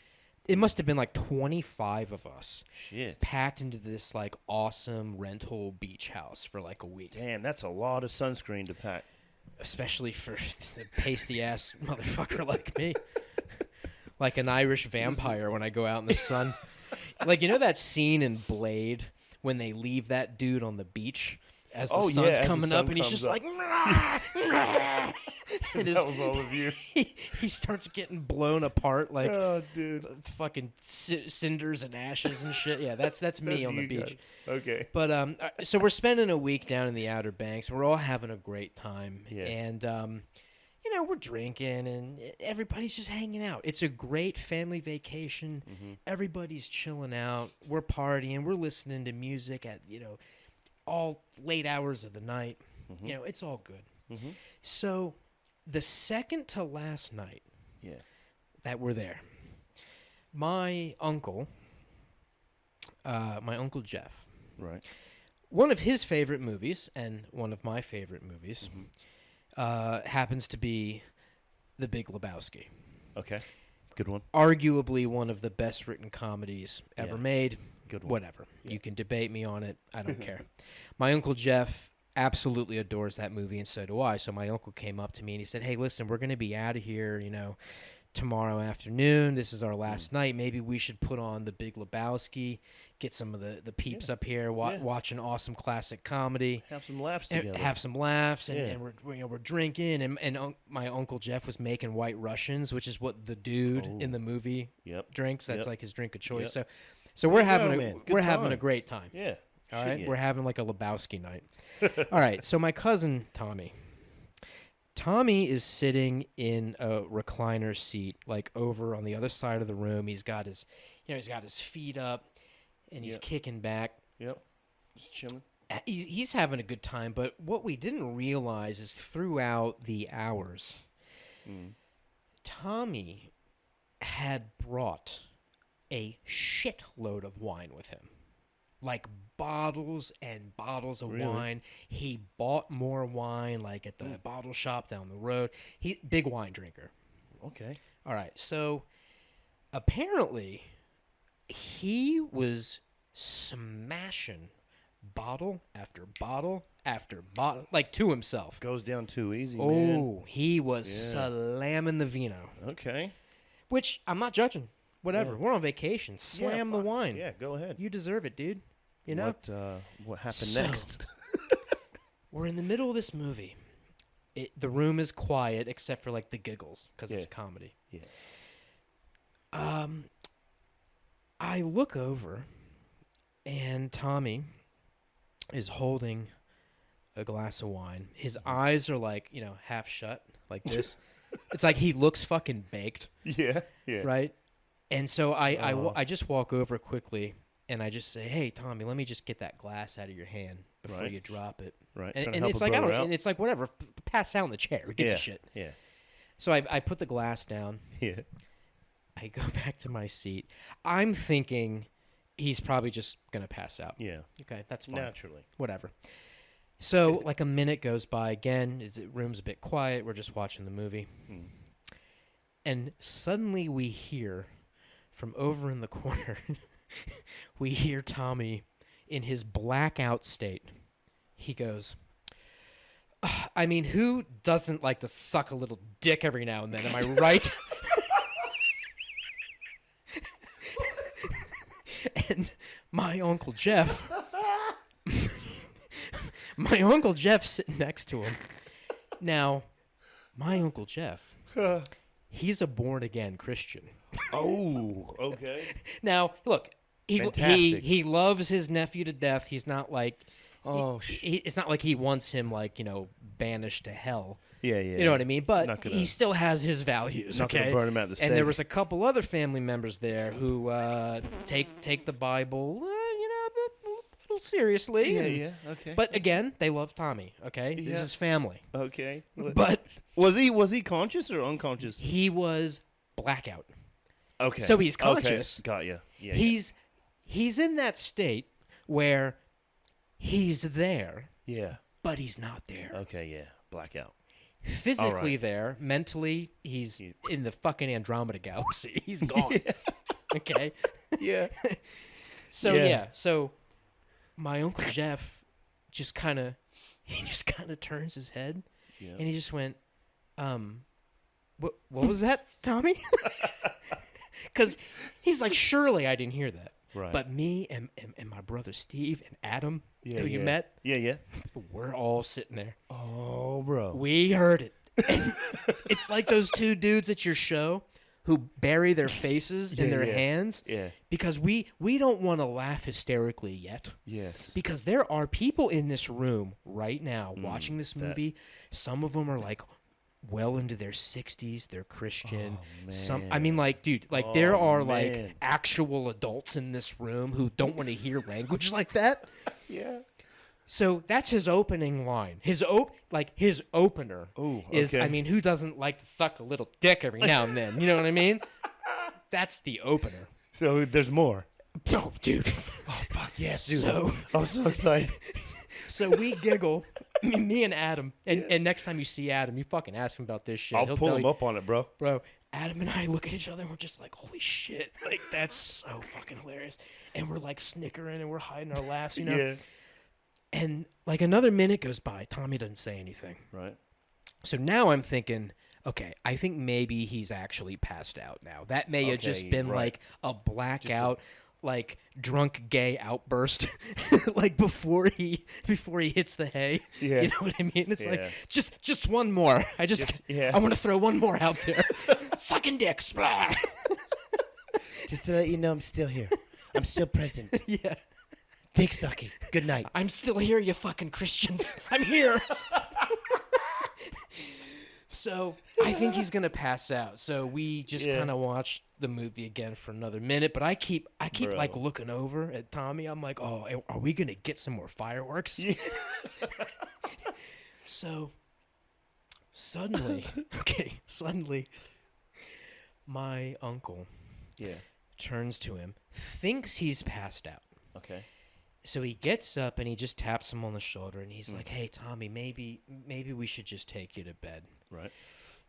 it must have been like 25 of us Shit. packed into this like awesome rental beach house for like a week. Damn, that's a lot of sunscreen to pack. Especially for a pasty ass motherfucker like me. Like an Irish vampire when I go out in the sun. Like, you know that scene in Blade when they leave that dude on the beach as the sun's as the coming sun up and he's comes just up. like and That was all of you. he starts getting blown apart like Oh, dude. fucking cinders and ashes and shit. Yeah, that's me on the you beach. guys. Okay. But so we're spending a week down in the Outer Banks. We're all having a great time, Yeah. and you know, we're drinking and everybody's just hanging out. It's a great family vacation. Mm-hmm. Everybody's chilling out. We're partying. We're listening to music at all late hours of the night. Mm-hmm. You know, it's all good. Mm-hmm. So the second to last night Yeah. that we're there, my uncle Jeff. Right. One of his favorite movies, and one of my favorite movies, happens to be The Big Lebowski. Okay. Good one. Arguably one of the best written comedies ever Yeah. made. Good one. Whatever. Yeah. You can debate me on it. I don't care. My Uncle Jeff absolutely adores that movie, and so do I. So my uncle came up to me and he said, "Hey, listen, we're going to be out of here, tomorrow afternoon. This is our last night. Maybe we should put on The Big Lebowski, get some of the peeps up here, watch an awesome classic comedy, Have some laughs and together. have some laughs, and, Yeah. and we're drinking." And my Uncle Jeff was making White Russians, which is what the dude in the movie Yep. drinks. That's Yep. like his drink of choice. Yep. So we're There you having go, a man. Good we're having a time. great time. Yeah. All Shit, right, yeah. we're having like a Lebowski night. All right, so my cousin Tommy is sitting in a recliner seat, like over on the other side of the room. He's got his feet up, and he's Yep. kicking back. Yep. Just chilling. He's having a good time. But what we didn't realize is throughout the hours, Tommy had brought a shitload of wine with him. Like bottles and bottles of Really? wine. He bought more wine, like at the bottle shop down the road. Big wine drinker. Okay. All right, so apparently he was smashing bottle after bottle after bottle, like to himself. Goes down too easy, man. Oh, he was slamming the vino, Okay. which I'm not judging. Whatever, Yeah. we're on vacation. Slam the fine. wine. Yeah, go ahead. You deserve it, dude. You know? What happened So- next? We're in the middle of this movie. The room is quiet except for like the giggles because it's a comedy. Yeah. I look over, and Tommy is holding a glass of wine. His eyes are like half shut, like this, It's like he looks fucking baked, Yeah. Yeah. right? And so Oh. I just walk over quickly and I just say, "Hey, Tommy, let me just get that glass out of your hand before Right. you drop it." Right. And, Trying to and help it's a like I brother don't, out. and it's like whatever, pass out in the chair. Who gives Yeah. a shit? Yeah. So I put the glass down. Yeah. I go back to my seat. I'm thinking he's probably just gonna pass out. Yeah. Okay, that's fine. Naturally. Whatever. So like a minute goes by again. The room's a bit quiet. We're just watching the movie, and suddenly we hear from over in the corner. We hear Tommy in his blackout state. He goes, I mean, who doesn't like to suck a little dick every now and then? Am I right? And my Uncle Jeff sitting next to him. Now, my Uncle Jeff, he's a born-again Christian. Oh, okay. Now, look, Fantastic. he loves his nephew to death. He's not like, Oh, it's not like he wants him, like, banished to hell. Yeah, yeah. You know what I mean? But Not gonna- he still has his values. Not Okay, gonna burn him at the stake. and there was a couple other family members there who take the Bible, a little seriously. Yeah, and- yeah. Okay. But again, they love Tommy. Okay, Yeah. this is family. okay. But was he conscious or unconscious? he was blackout. Okay. So he's Okay. conscious. Got you. Yeah. He's in that state where he's there, Yeah. but he's not there. Okay. Yeah. Blackout. Physically right. there, mentally he's Yeah. in the fucking Andromeda galaxy. He's gone. Okay. Yeah. So Yeah. so my Uncle Jeff just kind of turns his head Yeah. and he just went, what was that, Tommy? Because he's like, surely I didn't hear that. Right. But me and my brother Steve and Adam, Yeah, who you yeah. met, Yeah. Yeah. we're all sitting there. Oh, bro. We heard it. And it's like those two dudes at your show who bury their faces in Yeah, their yeah. hands Yeah. because we don't want to laugh hysterically yet. Yes. Because there are people in this room right now watching this that- movie. Some of them are like well into their 60s. They're Christian. Oh, I mean, like, dude, like there Oh, are man. like actual adults in this room who don't want to hear language like that. Yeah. So that's his opening line. His opener Ooh, is, okay. I mean, who doesn't like to suck a little dick every now and then? You know what I mean? That's the opener. So there's more. No, dude. Oh fuck yes, dude. So, I'm so excited. so we giggle, me and Adam, and next time you see Adam, you fucking ask him about this shit. I'll He'll pull tell him you, up on it, bro. bro. Adam and I look at each other and we're just like, holy shit, like that's so fucking hilarious. And we're like snickering and we're hiding our laughs, you know. Yeah. And like another minute goes by, Tommy doesn't say anything. Right. So now I'm thinking, okay, I think maybe he's actually passed out now. That may have just Okay, been right. like a blackout, like drunk gay outburst, like before he hits the hay. Yeah. You know what I mean? It's Yeah. like just one more. I want to throw one more out there. Sucking dick, splat. Just to let you know, I'm still here. I'm still present. Yeah. Dick sucking. Good night. I'm still here, you fucking Christian. I'm here. So I think he's gonna pass out. So we just Yeah. kind of watch the movie again for another minute. But I keep Bro. like looking over at Tommy. I'm like, oh, are we gonna get some more fireworks? Yeah. So suddenly, my uncle Yeah. turns to him, thinks he's passed out. Okay. So he gets up and he just taps him on the shoulder and he's like, "Hey, Tommy, maybe we should just take you to bed." Right.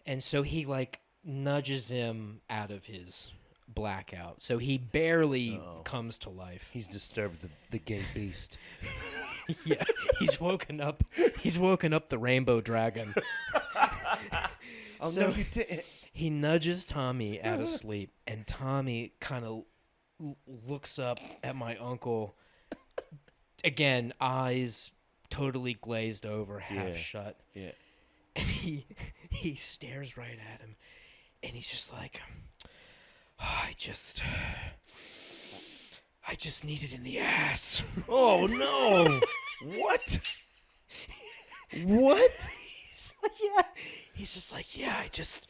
And so he like nudges him out of his blackout. So he barely comes to life. He's disturbed the gay beast. Yeah, he's woken up the rainbow dragon. So he nudges Tommy out of sleep and Tommy kind of looks up at my uncle. Again, eyes totally glazed over, half shut. Yeah. And he stares right at him, and he's just like, I just need it in the ass. Oh no! What? What? He's like, yeah. He's just like, yeah, I just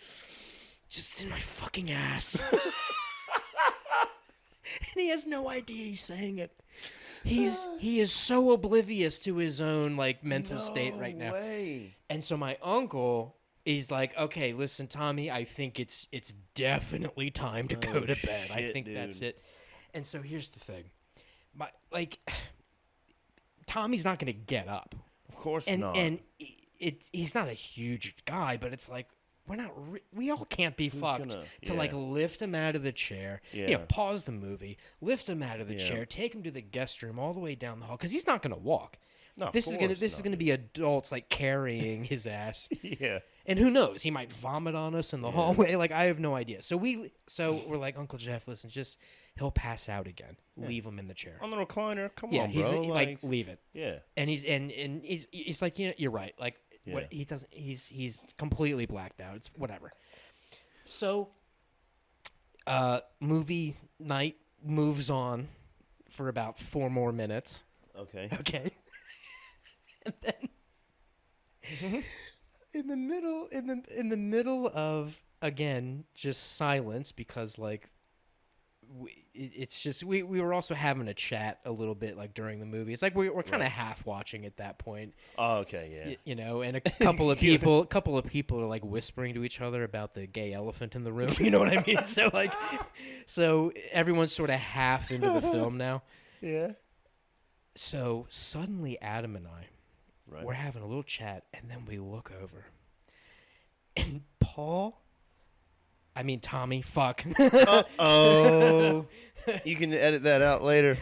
in my fucking ass. And he has no idea he's saying it. He is so oblivious to his own like mental state right now. Way. And so my uncle is like, okay, listen, Tommy, I think it's definitely time to go to bed. I think that's it. And so here's the thing. Tommy's not going to get up. Of course not. And he's not a huge guy, but it's like, we all can't be fucked to like lift him out of the chair, pause the movie, lift him out of the chair, take him to the guest room all the way down the hall, because he's not going to walk. No, this is gonna be adults like carrying his ass. Yeah. And who knows? He might vomit on us in the hallway. Like, I have no idea. So we're like, Uncle Jeff, listen, he'll pass out again. Leave him in the chair. On the recliner. Come on, he's bro. like, leave it. Yeah. And he's like, you're right. Like, what he doesn't. He's completely blacked out. It's whatever. So, movie night moves on for about 4 more minutes. Okay. And then in the middle of, again, just silence, because like we were also having a chat a little bit like during the movie. It's like we're kind of half watching at that point. Oh, okay, yeah. And a couple of people are like whispering to each other about the gay elephant in the room. You know what I mean? So everyone's sort of half into the film now. Yeah. So suddenly Adam and I, we're having a little chat, and then we look over. And Tommy, fuck. Uh-oh. You can edit that out later.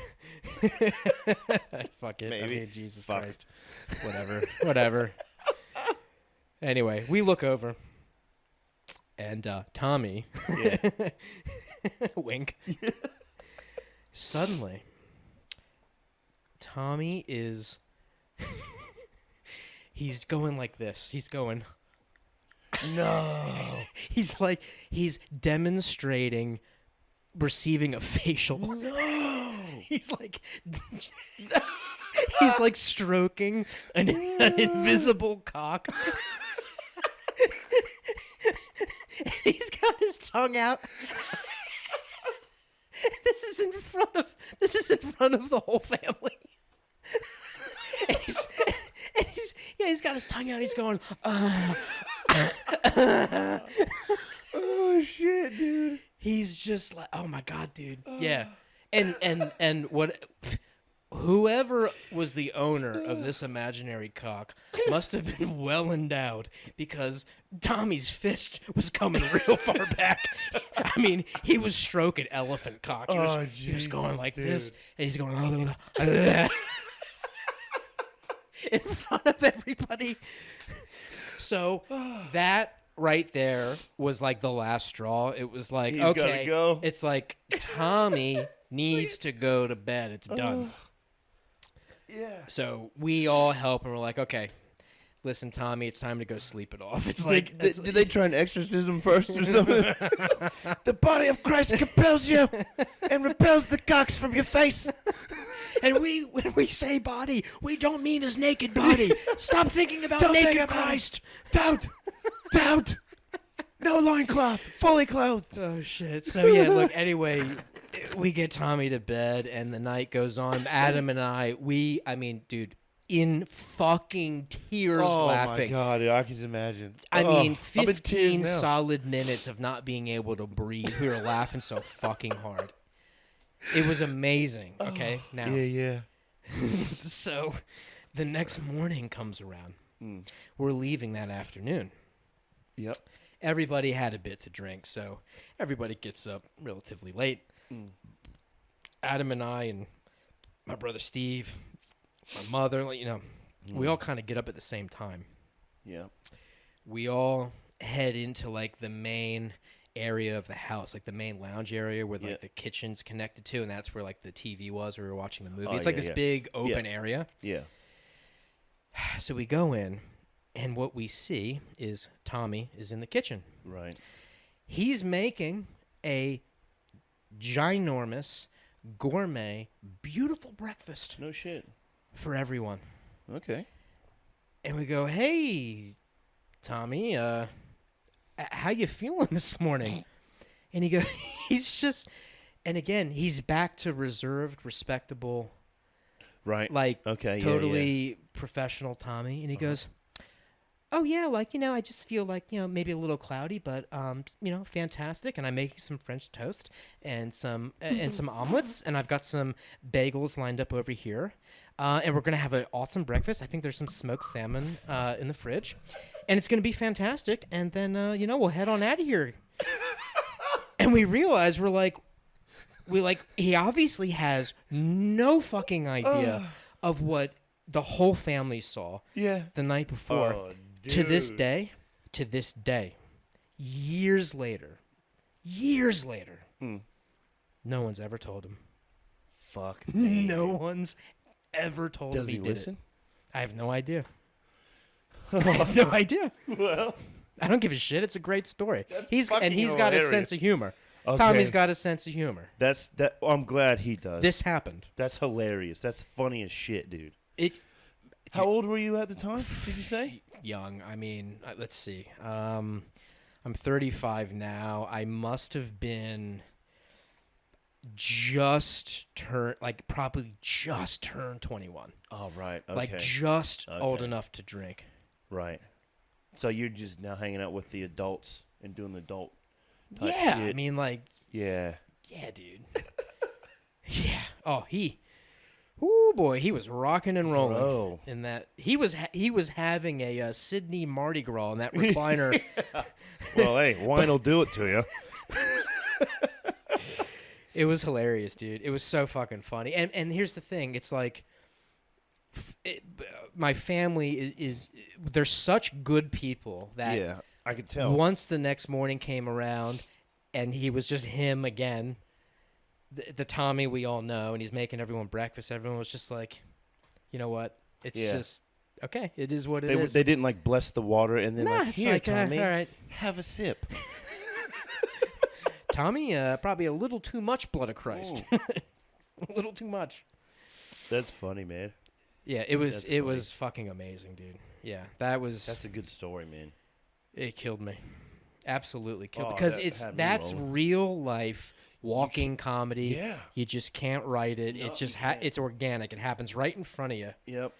Fuck it. Maybe. Jesus Christ. Whatever. Anyway, we look over, and Tommy, wink. Suddenly, Tommy is... He's going like this. He's going... No. He's demonstrating receiving a facial. No. He's like stroking an invisible cock. And he's got his tongue out. This is in front of the whole family. And he's got his tongue out. He's going, Oh shit, dude. He's just like, oh my god, dude. Yeah. And what whoever was the owner of this imaginary cock must have been well endowed, because Tommy's fist was coming real far back. I mean, he was stroking elephant cock. He was going like this, and he's going in front of everybody. So that right there was like the last straw. It was like, He's okay, gotta go. It's like Tommy needs to go to bed. It's done. Yeah. So we all help, and we're like, okay, listen, Tommy, it's time to go sleep it off. It's like, did they try an exorcism first or something? The body of Christ compels you and repels the cocks from your face. And when we say body, we don't mean his naked body. Stop thinking about naked Christ. Don't. No loincloth, fully clothed. Oh, shit. So, yeah, look, anyway, we get Tommy to bed, and the night goes on. Adam and I dude, in fucking tears laughing. Oh, my God, I can imagine. I mean, 15 solid minutes of not being able to breathe. We were laughing so fucking hard. It was amazing. Okay, now. Yeah. So, the next morning comes around. We're leaving that afternoon. Yep. Everybody had a bit to drink, so everybody gets up relatively late. Adam and I and my brother Steve, my mother, we all kind of get up at the same time. Yeah. We all head into like the main area of the house, like the main lounge area where like the kitchen's connected to, and that's where like the TV was where we were watching the movie. It's like this big open area. Yeah. So we go in, and what we see is Tommy is in the kitchen. Right. He's making a ginormous, gourmet, beautiful breakfast. No shit. For everyone. Okay. And we go, hey, Tommy, how you feeling this morning? And he goes, he's just, and again, he's back to reserved, respectable, Right. like Okay. totally professional Tommy. And he goes, oh yeah, like, I just feel like, maybe a little cloudy, but, fantastic. And I'm making some French toast and some omelets, and I've got some bagels lined up over here. And we're going to have an awesome breakfast. I think there's some smoked salmon in the fridge, and it's going to be fantastic. And then, we'll head on out of here. And we realize he obviously has no fucking idea of what the whole family saw the night before. Oh, to this day, years later, no one's ever told him. Fuck. Man. No one's ever told him Does he did listen? it. I have no idea. I have no idea. Well, I don't give a shit. It's a great story. He's got hilarious. a sense of humor. Okay. Tommy's got a sense of humor. I'm glad he does. This happened. That's hilarious. That's funny as shit, dude. It How old were you at the time? Did you say? young. I mean, let's see. I'm 35 now. I must have been probably just turned 21. Oh, right. Okay. Like just old enough to drink. Right. So you're just now hanging out with the adults and doing the adult type Yeah, shit. I mean, like, Yeah. yeah, dude. Yeah. Oh, oh boy, he was rocking and rolling. Bro. In that he was having a Sydney Mardi Gras in that recliner. Well, hey, wine will do it to you. It was hilarious, dude. It was so fucking funny. And here's the thing: it's like my family is they're such good people that Yeah, I could tell. once the next morning came around, and he was just him again. The Tommy we all know, and he's making everyone breakfast. Everyone was just like, you know what? It's just okay. It is what it is. They didn't like bless the water and then Nah, like, it's here, like, Tommy, all right. have a sip. Tommy, probably a little too much blood of Christ. A little too much. That's funny, man. Yeah, it was That's funny. was fucking amazing, dude. Yeah, that's a good story, man. it killed me. Absolutely killed me. Oh, Because that had me that's rolling. real life walking comedy. Yeah. You just can't write it. No, It's just you can't. it's organic. It happens right in front of you, Yep.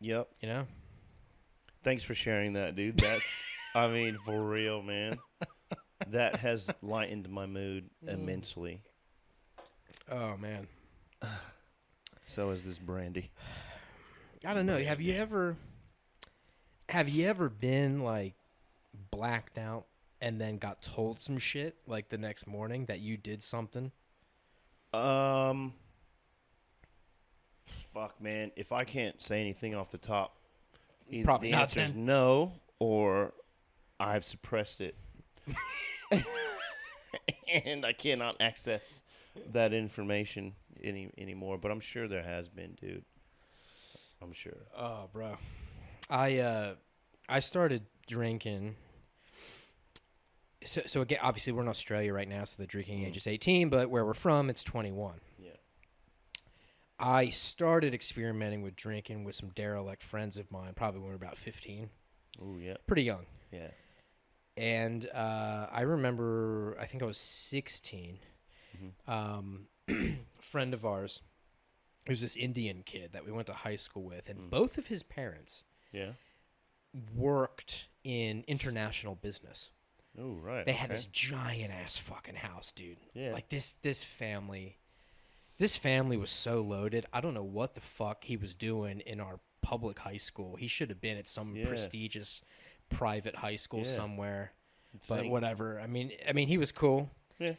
you know? Thanks for sharing that, dude. That's, I mean, for real, man. That has lightened my mood immensely. Oh man. So is this brandy. I don't know. Have you ever been like blacked out and then got told some shit like the next morning that you did something? Fuck, man. If I can't say anything off the top, either Probably the not answer is then. no, or I've suppressed it, and I cannot access that information anymore. But I'm sure there has been, dude. I'm sure. Oh, bro. I started drinking. So again, obviously we're in Australia right now, so the drinking age is 18, but where we're from, it's 21. Yeah. I started experimenting with drinking with some derelict friends of mine, probably when we were about 15. Oh yeah. Pretty young. Yeah. And I remember, I think I was 16. Friend of ours, he was this Indian kid that we went to high school with, and both of his parents Yeah. worked in international business. Oh right. They had this giant ass fucking house, dude. Yeah. Like this family was so loaded. I don't know what the fuck he was doing in our public high school. He should have been at some prestigious private high school somewhere. But Insane. whatever. I mean he was cool. Yeah.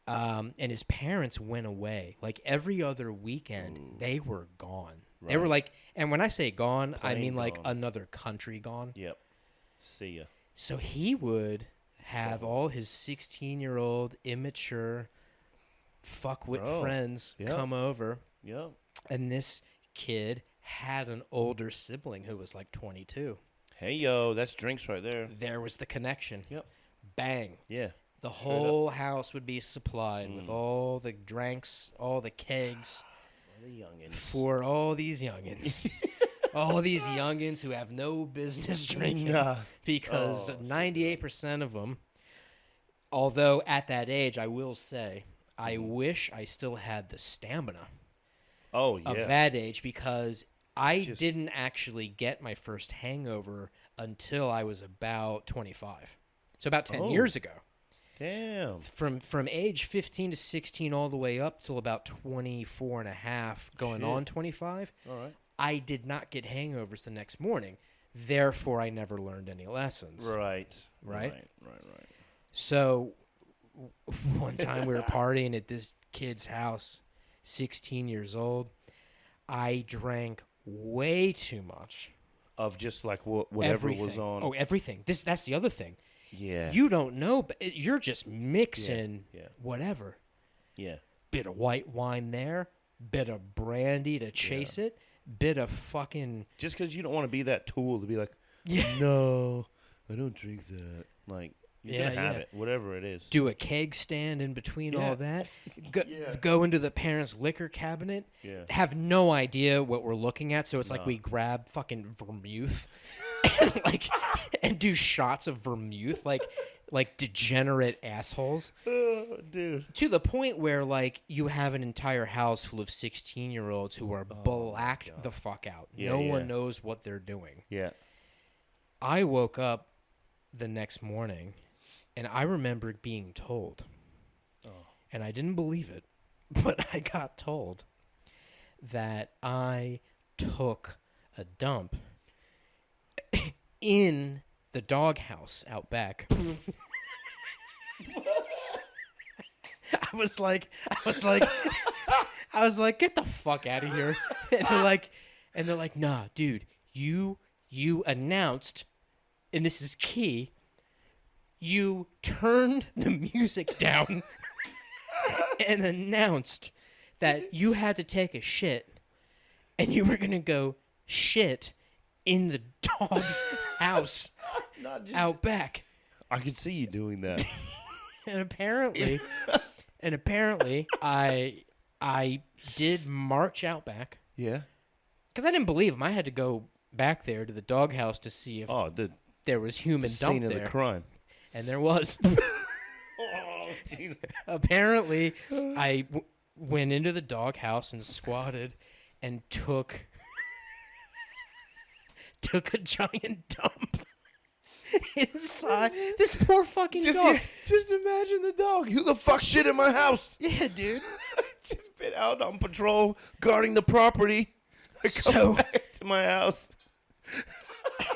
And his parents went away. Like every other weekend, they were gone. They were Right. like, and when I say gone, I Plain mean like gone. another country gone. Yep. See ya. So he would have all his 16-year-old immature fuckwit Bro. friends Yep. come over, Yep. and this kid had an older sibling who was like 22. Hey yo, that's drinks right there. There was the connection. Yep. Bang. Yeah. The whole house would be supplied with all the drinks, all the kegs The youngins. for all these youngins. All these youngins who have no business drinking because 98% of them, although at that age, I will say, I wish I still had the stamina of that age because I didn't actually get my first hangover until I was about 25. So about 10 years ago. Damn. From age 15 to 16 all the way up till about 24 and a half, going on 25, all right. I did not get hangovers the next morning. Therefore, I never learned any lessons. Right. So one time we were partying at this kid's house, 16 years old. I drank way too much. Of just like whatever was on. Oh, everything. That's the other thing. Yeah. You don't know, but you're just mixing whatever. Yeah. Bit of white wine there, bit of brandy to chase it, bit of fucking... Just because you don't want to be that tool to be like, no, I don't drink that. Like, you're going to have it, whatever it is. Do a keg stand in between all that. Go into the parents' liquor cabinet. Yeah. Have no idea what we're looking at, so it's like we grab fucking vermouth and do shots of vermouth like degenerate assholes. Oh, dude. To the point where like you have an entire house full of 16-year-olds who are blacked the fuck out. No one knows what they're doing. Yeah. I woke up the next morning and I remember being told, and I didn't believe it, but I got told that I took a dump in the doghouse out back. I was like, get the fuck out of here. And they're like, nah, dude, you announced, and this is key, you turned the music down and announced that you had to take a shit and you were going to go shit in the dog's house out back. I could see you doing that. And apparently I did march out back. Yeah. Because I didn't believe him. I had to go back there to the doghouse to see if there was human dump scene there. Of the crime. And there was. Apparently, I went into the doghouse and squatted and took a giant dump inside this poor fucking dog. Just imagine the dog. Who the fuck shit in my house? Yeah, dude. Just been out on patrol, guarding the property. I come back to my house.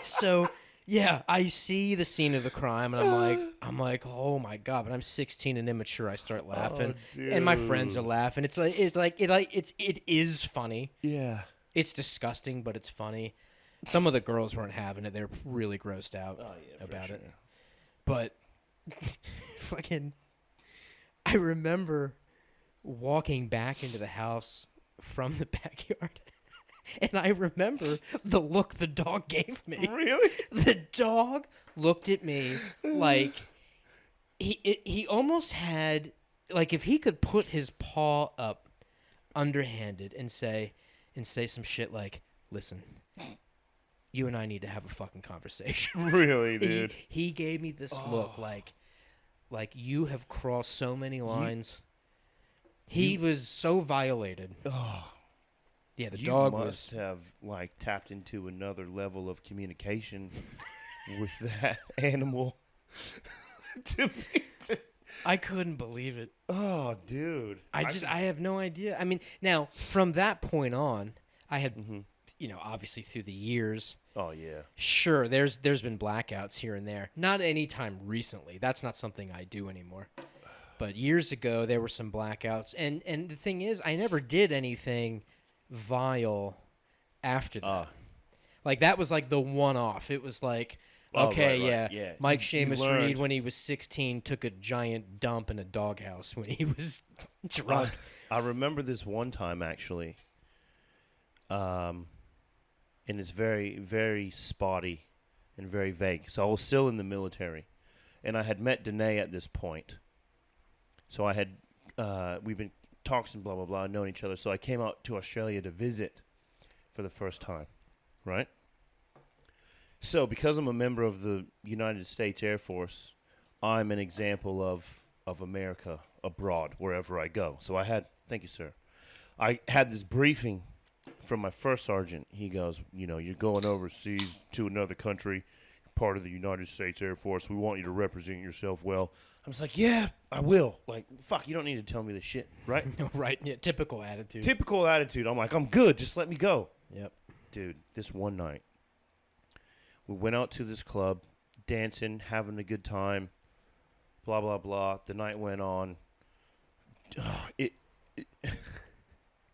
So, yeah, I see the scene of the crime, and I'm like, oh my god! But I'm 16 and immature. I start laughing, and my friends are laughing. It is funny. Yeah, it's disgusting, but it's funny. Some of the girls weren't having it; they're really grossed out about it. But fucking, I remember walking back into the house from the backyard. And I remember the look the dog gave me. Really? The dog looked at me like he almost had, like, if he could put his paw up underhanded and say some shit like, listen, you and I need to have a fucking conversation. Really, dude? He gave me this look like you have crossed so many lines. He was so violated. Oh. Yeah, the dog must have like tapped into another level of communication with that animal. I couldn't believe it. Oh, dude. I have no idea. I mean, now from that point on, I had, obviously through the years. Oh yeah. Sure, there's been blackouts here and there. Not any time recently. That's not something I do anymore. But years ago, there were some blackouts, and the thing is, I never did anything vile after that. Like, that was like the one-off. It was like, okay, Mike Seamus Reed, when he was 16, took a giant dump in a doghouse when he was drunk. I remember this one time, actually, and it's very, very spotty and very vague. So I was still in the military, and I had met Danae at this point. So I had, we've been talks and blah, blah, blah, known each other. So I came out to Australia to visit for the first time, right? So because I'm a member of the United States Air Force, I'm an example of America abroad wherever I go. So thank you, sir. I had this briefing from my first sergeant. He goes, you're going overseas to another country, part of the United States Air Force. We want you to represent yourself well. I was like, yeah, I will. Like, fuck, you don't need to tell me this shit, right? Right. Yeah, typical attitude. Typical attitude. I'm like, I'm good. Just let me go. Yep. Dude, this one night, we went out to this club, dancing, having a good time, blah, blah, blah. The night went on.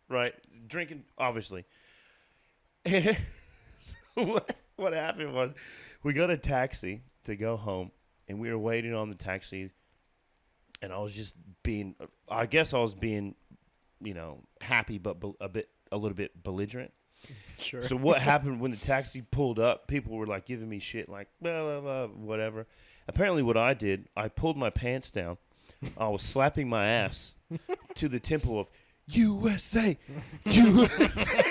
Right? Drinking, obviously. So what happened was we got a taxi to go home, and we were waiting on the taxi, and I was just being, happy, but a little bit belligerent. Sure. So what happened when the taxi pulled up, people were like giving me shit like, blah, blah, blah, whatever. Apparently what I did, I pulled my pants down. I was slapping my ass to the tempo of USA, USA.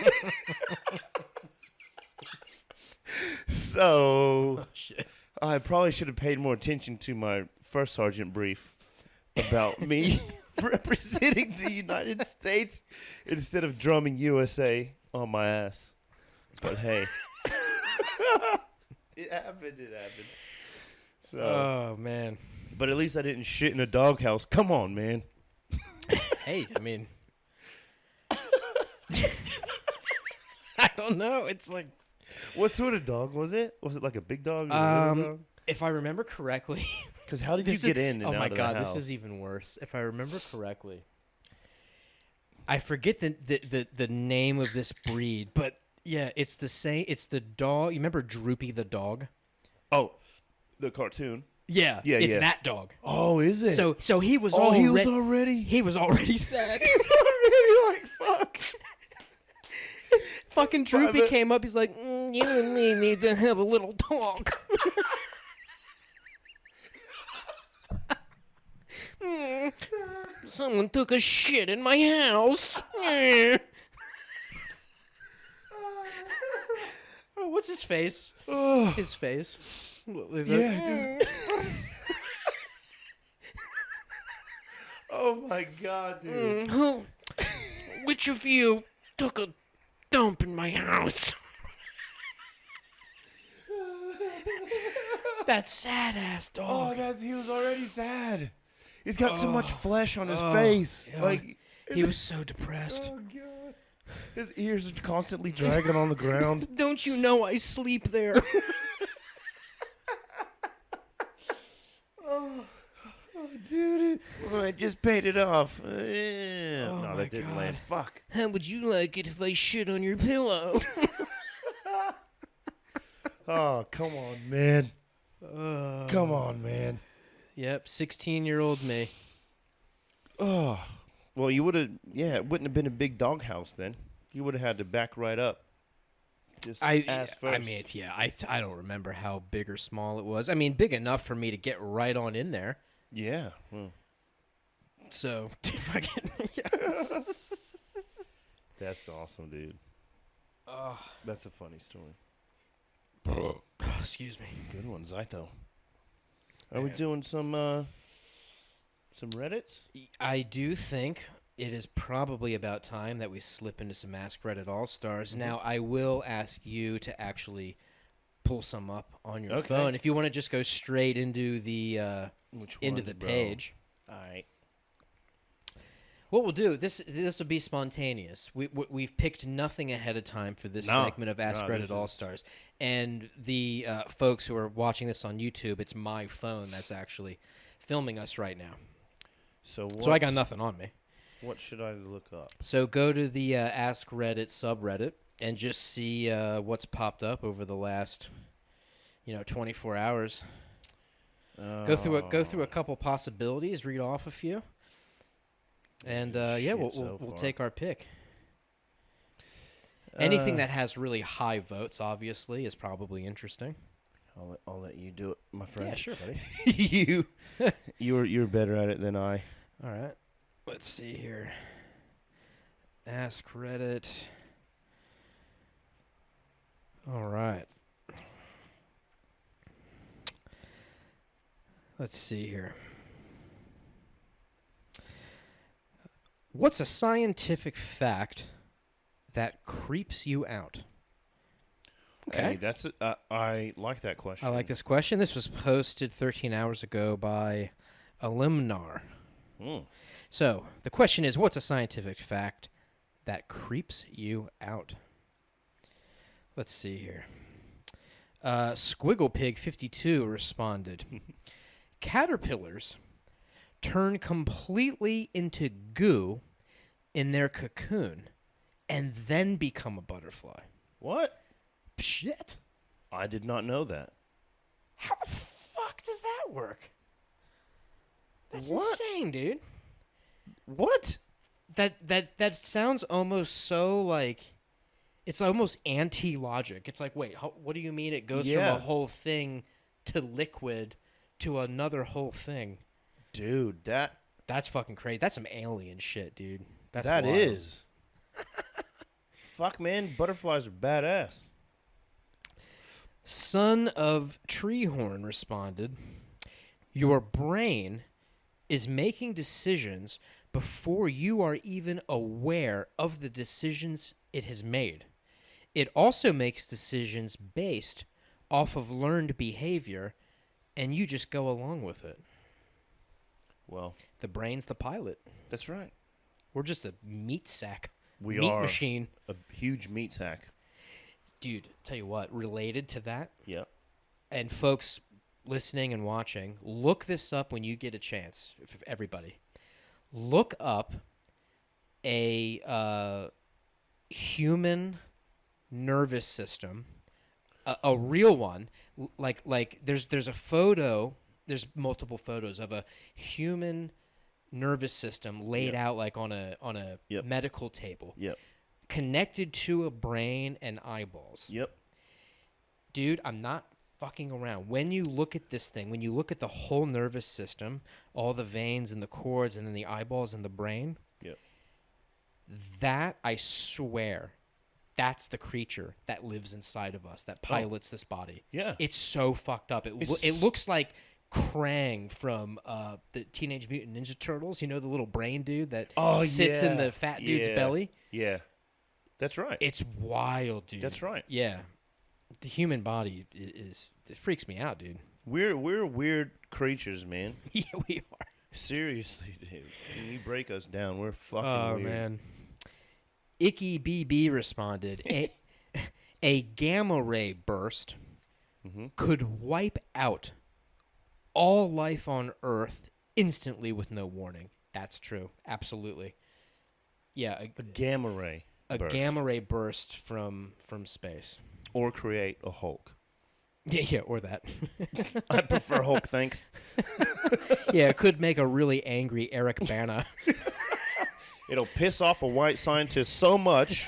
So Shit. I probably should have paid more attention to my first sergeant brief about me representing the United States instead of drumming USA on my ass. But hey, it happened. So, Oh, man. but at least I didn't shit in a doghouse. Come on, man. Hey, I mean, I don't know. It's like, What sort of dog was it? Was it like a big dog? Or a little dog? if I remember correctly, Because how did you get in and oh out my of god, the house? this is even worse. If I remember correctly, I forget the name of this breed, but yeah, it's the same. It's the dog. You remember Droopy the dog? Oh, the cartoon. Yeah, Yeah, it's yeah. that dog. Oh, is it? So he was oh, already he was already. he was already sad. He was already like fuck. Fucking Droopy Private. came up. He's like, you and me need to have a little talk. Someone took a shit in my house. Oh, what's his face? Oh, His face. yeah. Oh my god, dude. Which of you took a dump in my house? That sad ass dog. Oh, he was already sad. He's got so much flesh on his face. yeah. Like He was so depressed. oh god. His ears are constantly dragging on the ground. Don't you know I sleep there? Oh, dude. I just paid it off. No, my that didn't land. Fuck. How would you like it if I shit on your pillow? Oh, come on, man. Come on, man. Yep, 16-year-old me. Oh. Well, you would have, it wouldn't have been a big doghouse then. You would have had to back right up. Just ass first. I mean, yeah, I don't remember how big or small it was. I mean, big enough for me to get right on in there. Yeah. Well, So, fucking, that's awesome, dude. That's a funny story. excuse me. Good one, Zaito. Are we doing some Reddits? I do think it is probably about time that we slip into some Ask Reddit All-Stars. Mm-hmm. Now, I will ask you to actually pull some up on your Okay. phone. If you want to just go straight into the Which into ones, the bro? page. All right. What we'll do, this will be spontaneous. We've picked nothing ahead of time for this segment of Ask Reddit All-Stars. And the folks who are watching this on YouTube, it's my phone that's actually filming us right now. So I got nothing on me. What should I look up? So go to the Ask Reddit subreddit and just see what's popped up over the last, 24 hours. Go through a couple possibilities, read off a few. And we'll take our pick. Anything that has really high votes, obviously, is probably interesting. I'll let you do it, my friend. Yeah, sure, buddy. You're better at it than I. All right. Let's see here. Ask Reddit. All right. Let's see here. What's a scientific fact that creeps you out? Okay, that's I like that question. I like this question. This was posted 13 hours ago by Alimnar. Mm. So the question is, what's a scientific fact that creeps you out? Let's see here. SquigglePig52 responded, caterpillars turn completely into goo in their cocoon and then become a butterfly. What? Shit. I did not know that. How the fuck does that work? That's What? insane, dude. What? That sounds almost so like it's almost anti-logic. It's like, wait, what do you mean it goes from Yeah. a whole thing to liquid to another whole thing? Dude, That's fucking crazy. That's some alien shit, dude. That's that wild. is. Fuck, man, butterflies are badass. Son of Treehorn responded, your brain is making decisions before you are even aware of the decisions it has made. It also makes decisions based off of learned behavior, and you just go along with it. Well, The brain's the pilot. that's right. We're just a meat sack. We meat are machine. a huge meat sack. Dude, tell you what, related to that, Yep. and folks listening and watching, look this up when you get a chance. Everybody, look up a human nervous system, a real one. Like there's a photo. There's multiple photos of a human nervous system laid out like on a Yep. medical table, Yep. connected to a brain and eyeballs. Yep. Dude, I'm not fucking around. When you look at this thing, when you look at the whole nervous system, all the veins and the cords and then the eyeballs and the brain, Yep. that, I swear, that's the creature that lives inside of us, that pilots this body. Yeah. It's so fucked up. It looks like Krang from the Teenage Mutant Ninja Turtles. You know, the little brain dude that sits in the fat dude's belly? Yeah. That's right. It's wild, dude. That's right. Yeah. The human body it freaks me out, dude. We're weird creatures, man. Yeah, we are. Seriously, dude. When you break us down, we're fucking Oh, weird. man. Icky BB responded, a gamma ray burst could wipe out all life on Earth instantly with no warning. That's true. Absolutely. Yeah, A gamma ray. a burst. gamma ray burst from space. Or create a Hulk. Yeah, or that. I prefer Hulk, thanks. Yeah, it could make a really angry Eric Bana. It'll piss off a white scientist so much,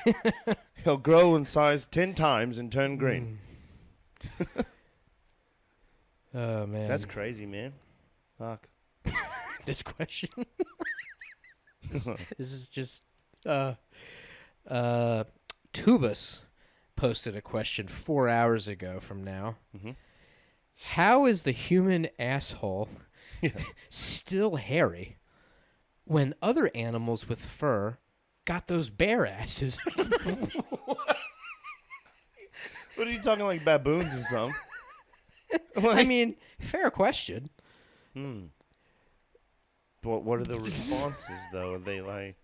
he'll grow in size 10 times and turn green. Oh, man. That's crazy, man. Fuck. This question. This is just Tubus posted a question 4 hours ago from now. How is the human asshole still hairy when other animals with fur got those bare asses? What are you talking, like baboons or something? I mean, fair question. But what are the responses, though? Are they like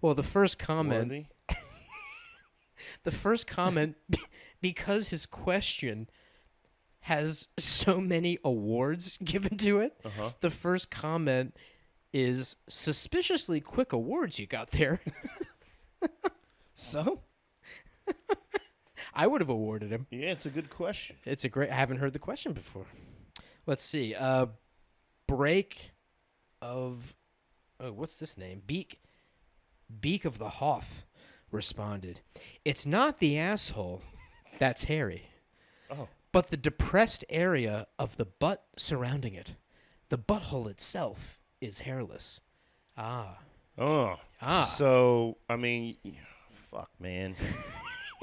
Well, the first comment worthy? because his question has so many awards given to it, the first comment is suspiciously quick awards you got there. So? I would have awarded him. Yeah, it's a good question. It's a great. I haven't heard the question before. Let's see. Break of. Oh, what's this name? Beak of the Hoth responded. It's not the asshole that's hairy, but the depressed area of the butt surrounding it. The butthole itself is hairless. So, I mean, fuck, man.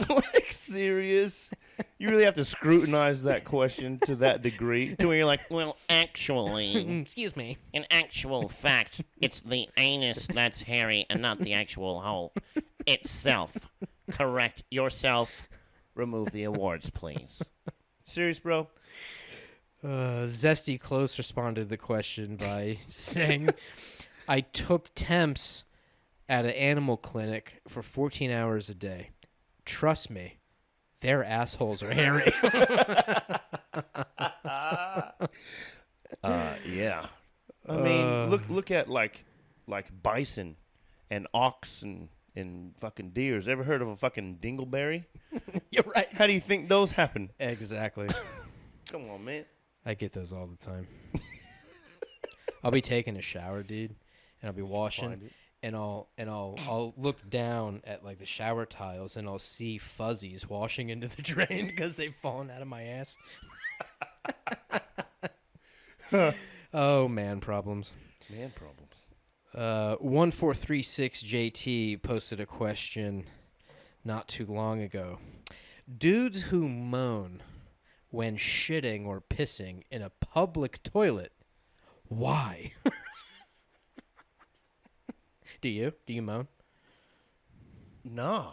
Like, serious? You really have to scrutinize that question to that degree? To where you're like, well, actually, Excuse me. in actual fact, it's the anus that's hairy and not the actual hole itself. Correct yourself. Remove the awards, please. Serious, bro? Zesty Close responded to the question by saying, I took temps at an animal clinic for 14 hours a day. Trust me, their assholes are hairy. Yeah. I mean, look at like bison and ox and fucking deers. Ever heard of a fucking dingleberry? You're right. How do you think those happen? Exactly. Come on, man. I get those all the time. I'll be taking a shower, dude, and I'll be washing, and I'll look down at like the shower tiles, and I'll see fuzzies washing into the drain because they've fallen out of my ass. Oh, man problems. Man problems. 1436 JT posted a question not too long ago. Dudes who moan when shitting or pissing in a public toilet, why? Do you moan? Nah.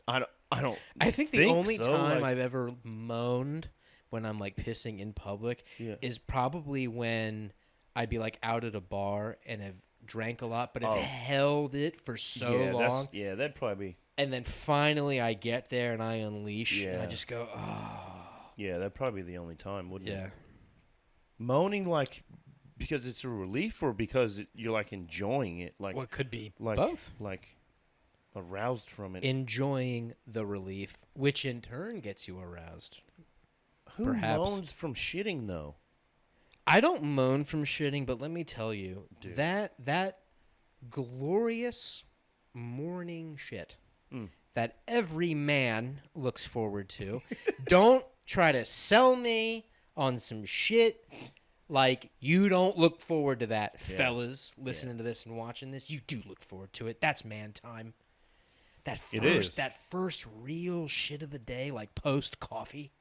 I don't. I think the only so, time like- I've ever moaned when I'm like pissing in public is probably when I'd be like out at a bar and have drank a lot, but have held it for so long. That'd probably be. And then finally I get there and I unleash and I Yeah. just go, oh. Yeah, that'd probably be the only time, wouldn't Yeah. it? Moaning, like, because it's a relief or because you're, like, enjoying it? Like, Well, it could be like, both. Like, aroused from it. Enjoying the relief, which in turn gets you aroused. Who perhaps. moans from shitting, though? I don't moan from shitting, but let me tell you, Dude. that glorious morning shit Mm. that every man looks forward to. Don't try to sell me on some shit like you don't look forward to that, Yeah. fellas listening to this and watching this. You do look forward to it. That's man time. It is. That first real shit of the day, like post coffee.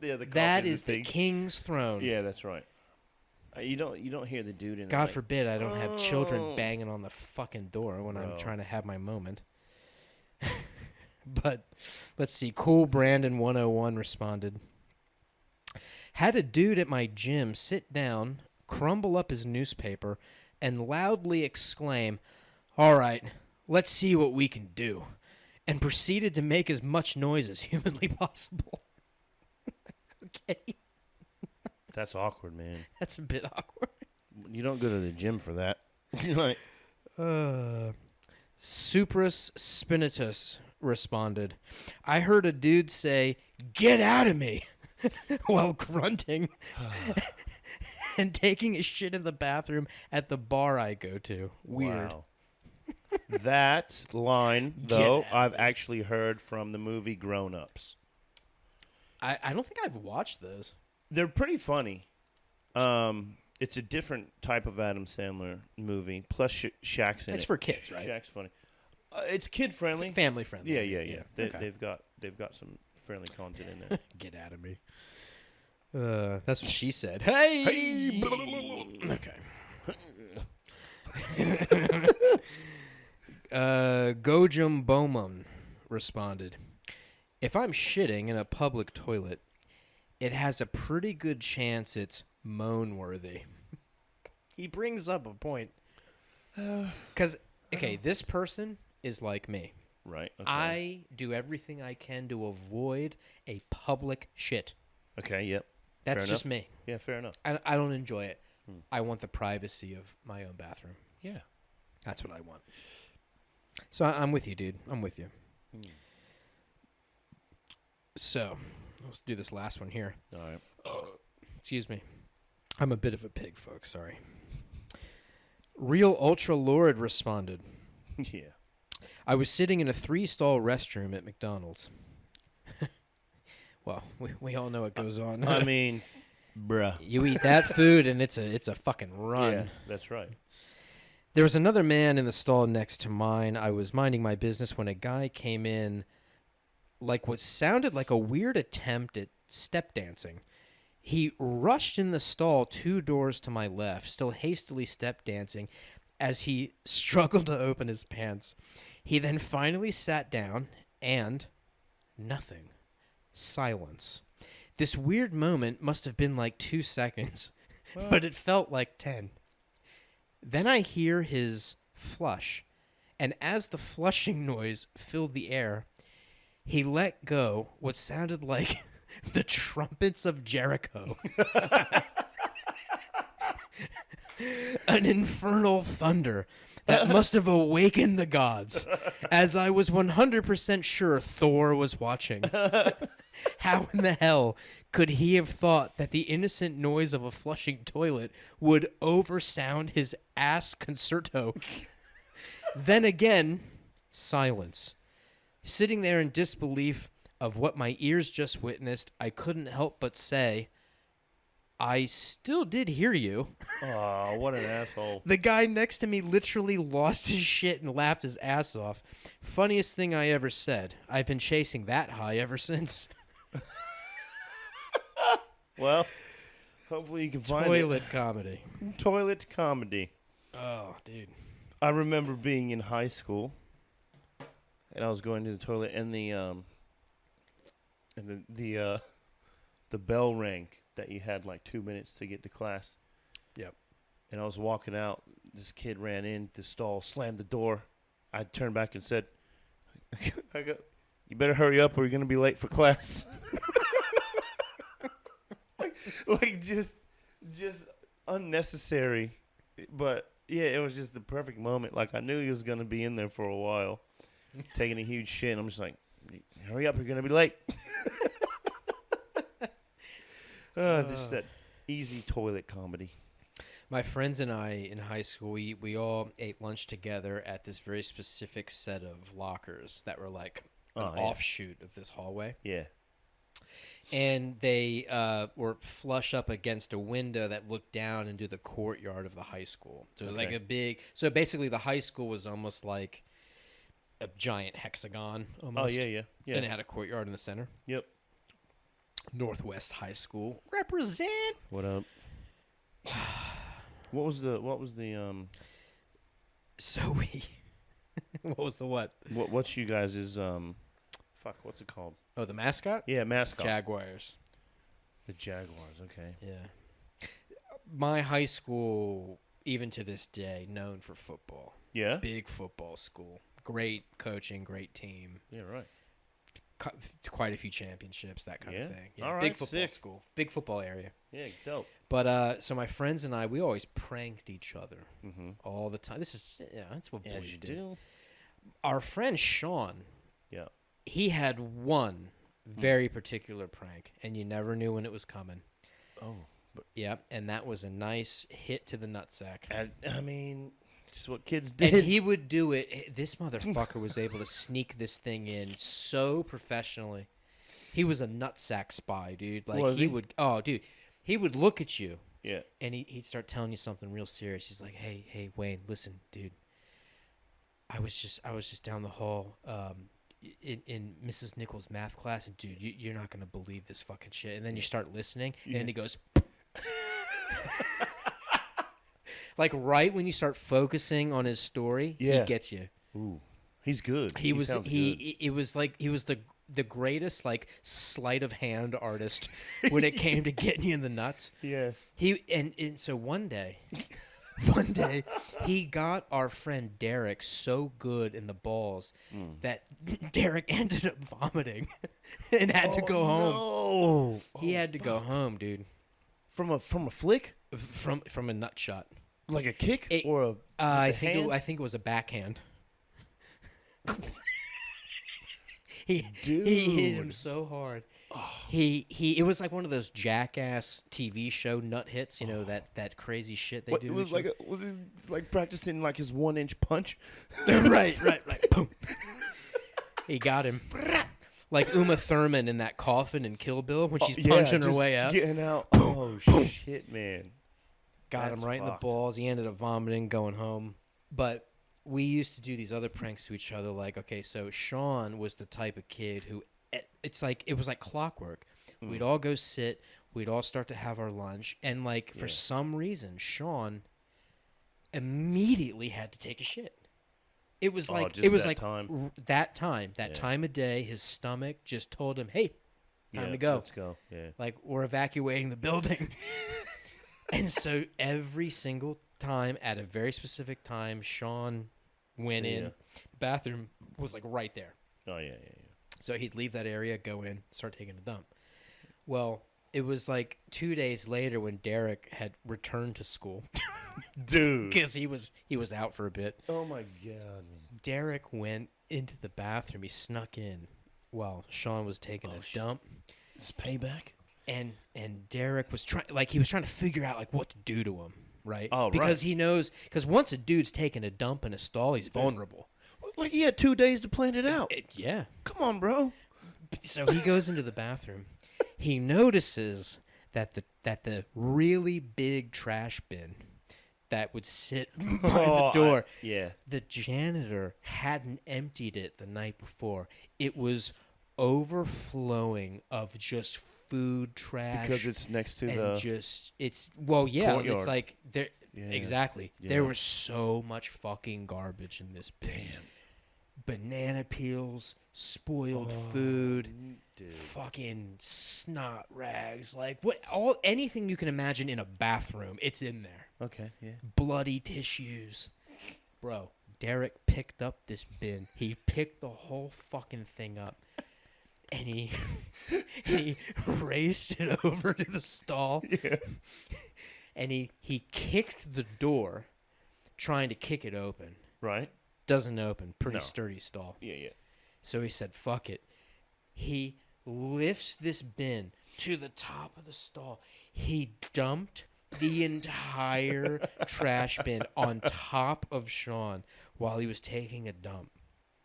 Yeah, That is the king's throne. Yeah, that's right. You don't hear the dude in God like, forbid I don't have children "Oh." banging on the fucking door when I'm Bro. trying to have my moment. But let's see. Cool Brandon 101 responded. Had a dude at my gym sit down, crumble up his newspaper, and loudly exclaim, "All right, let's see what we can do," and proceeded to make as much noise as humanly possible. Okay. That's awkward, man. That's a bit awkward. You don't go to the gym for that. Like, Supras Spinatus responded, I heard a dude say, "Get out of me," while grunting and taking a shit in the bathroom at the bar I go to. Weird. Wow. That line, though, I've actually heard from the movie Grown Ups. I don't think I've watched those. They're pretty funny. It's a different type of Adam Sandler movie. Plus, Shaq's in it. It's for kids, right? Shaq's funny. It's kid friendly. Family friendly. Yeah. Okay. They've got some friendly content in there. Get out of me. That's what she said. Hey! Okay. Gojum Bowman responded, if I'm shitting in a public toilet, it has a pretty good chance it's moan-worthy. He brings up a point. Because, okay, this person is like me. Right. Okay. I do everything I can to avoid a public shit. Okay. Yep. That's Fair just enough. me. Yeah. Fair enough. I don't enjoy it. I want the privacy of my own bathroom. Yeah. That's what I want. So I'm with you, dude. I'm with you. So let's do this last one here. All right. Excuse me. I'm a bit of a pig, folks. Sorry. Real Ultra Lord responded. Yeah. I was sitting in a 3-stall restroom at McDonald's. Well, we all know what goes on. I mean, bruh. You eat that food and it's a fucking run. Yeah, that's right. There was another man in the stall next to mine. I was minding my business when a guy came in like what sounded like a weird attempt at step dancing. He rushed in the stall 2 doors to my left, still hastily step dancing as he struggled to open his pants. He then finally sat down and nothing. Silence. This weird moment must have been like 2 seconds, but it felt like 10. Then I hear his flush, and as the flushing noise filled the air, he let go what sounded like the trumpets of Jericho. An infernal thunder that must have awakened the gods, as I was 100% sure Thor was watching. How in the hell could he have thought that the innocent noise of a flushing toilet would oversound his ass concerto? Then again, silence. Sitting there in disbelief of what my ears just witnessed, I couldn't help but say, I still did hear you. Oh, what an asshole. The guy next to me literally lost his shit and laughed his ass off. Funniest thing I ever said. I've been chasing that high ever since. Well, hopefully you can find Toilet comedy. Toilet comedy. Oh, dude. I remember being in high school, and I was going to the toilet, and the bell rang that you had like 2 minutes to get to class. Yep. And I was walking out. This kid ran in the stall, slammed the door. I turned back and said, "You better hurry up, or you're gonna be late for class." like just unnecessary, but yeah, it was just the perfect moment. Like I knew he was gonna be in there for a while, taking a huge shit. And I'm just like, "Hurry up, you're gonna be late." Just that easy toilet comedy. My friends and I in high school, we all ate lunch together at this very specific set of lockers that were like an offshoot of this hallway. Yeah. And they were flush up against a window that looked down into the courtyard of the high school. So like a big. So basically, the high school was almost like a giant hexagon. Almost. Oh yeah. And it had a courtyard in the center. Yep. Northwest High School represent. What up? What was the So we. What was the what? What's you guys' what's it called? Oh, the mascot? Yeah, mascot. Jaguars. The Jaguars, okay. Yeah. My high school, even to this day, known for football. Yeah? Big football school. Great coaching, great team. Yeah, right. Quite a few championships, that kind of thing. Yeah, all right, big football sick. school. Big football area. Yeah, dope. But so my friends and I, we always pranked each other all the time. This is, that's what boys you did. do. Our friend Sean, Yeah. he had one very particular prank, and you never knew when it was coming. Oh. Yep, and that was a nice hit to the nutsack. I mean, just what kids did. And he would do it. This motherfucker was able to sneak this thing in so professionally. He was a nutsack spy, dude. Like Was he? would. Oh, dude, he would look at you. Yeah. And he'd start telling you something real serious. He's like, "Hey, Wayne, listen, dude. I was just down the hall, in Mrs. Nichols' math class, and dude, you're not gonna believe this fucking shit." And then you start listening, and he goes. Like right when you start focusing on his story, he gets you. Ooh, he's good. He was the greatest like sleight of hand artist when it came to getting you in the nuts. Yes. And so one day he got our friend Derek so good in the balls that Derek ended up vomiting and had to go home. No. He had to go home, dude. From a flick? From a nut shot. Like a kick or a I think it was a backhand. He hit him so hard. Oh. It was like one of those Jackass TV show nut hits, you know, that crazy shit they do. It was was he like practicing like his 1-inch punch? right. Boom. He got him. Like Uma Thurman in that coffin in Kill Bill when she's punching her way out. Getting out. Oh shit, man. Got him right in the balls. He ended up vomiting, going home. But we used to do these other pranks to each other. Like, okay, so Sean was the type of kid who, it was like clockwork. We'd all go sit. We'd all start to have our lunch. And, like, for some reason, Sean immediately had to take a shit. It was like, that time of day, his stomach just told him, hey, time to go. Let's go. Yeah. Like, we're evacuating the building. And so every single time at a very specific time, Sean went in. The bathroom was like right there. Oh, yeah. So he'd leave that area, go in, start taking a dump. Well, it was like 2 days later when Derek had returned to school. Dude. Because he was out for a bit. Oh, my God. Derek went into the bathroom. He snuck in while Sean was taking a dump. It's payback? And Derek was trying to figure out like what to do to him, right? Oh, because he knows, because once a dude's taking a dump in a stall, he's vulnerable. Like he had 2 days to plan it out. Yeah. Come on, bro. So he goes into the bathroom. He notices that the really big trash bin that would sit by the door, the janitor hadn't emptied it the night before. It was overflowing of just food trash because it's next to courtyard. It's like there exactly. Yeah. There was so much fucking garbage in this bin. Damn. Banana peels, spoiled food, fucking snot rags, like anything you can imagine in a bathroom, it's in there. Okay, yeah. Bloody tissues. Bro, Derek picked up this bin. He picked the whole fucking thing up. And he raced it over to the stall. Yeah. And he kicked the door, trying to kick it open. Right. Doesn't open. Pretty sturdy stall. Yeah. So he said, fuck it. He lifts this bin to the top of the stall. He dumped the entire trash bin on top of Sean while he was taking a dump.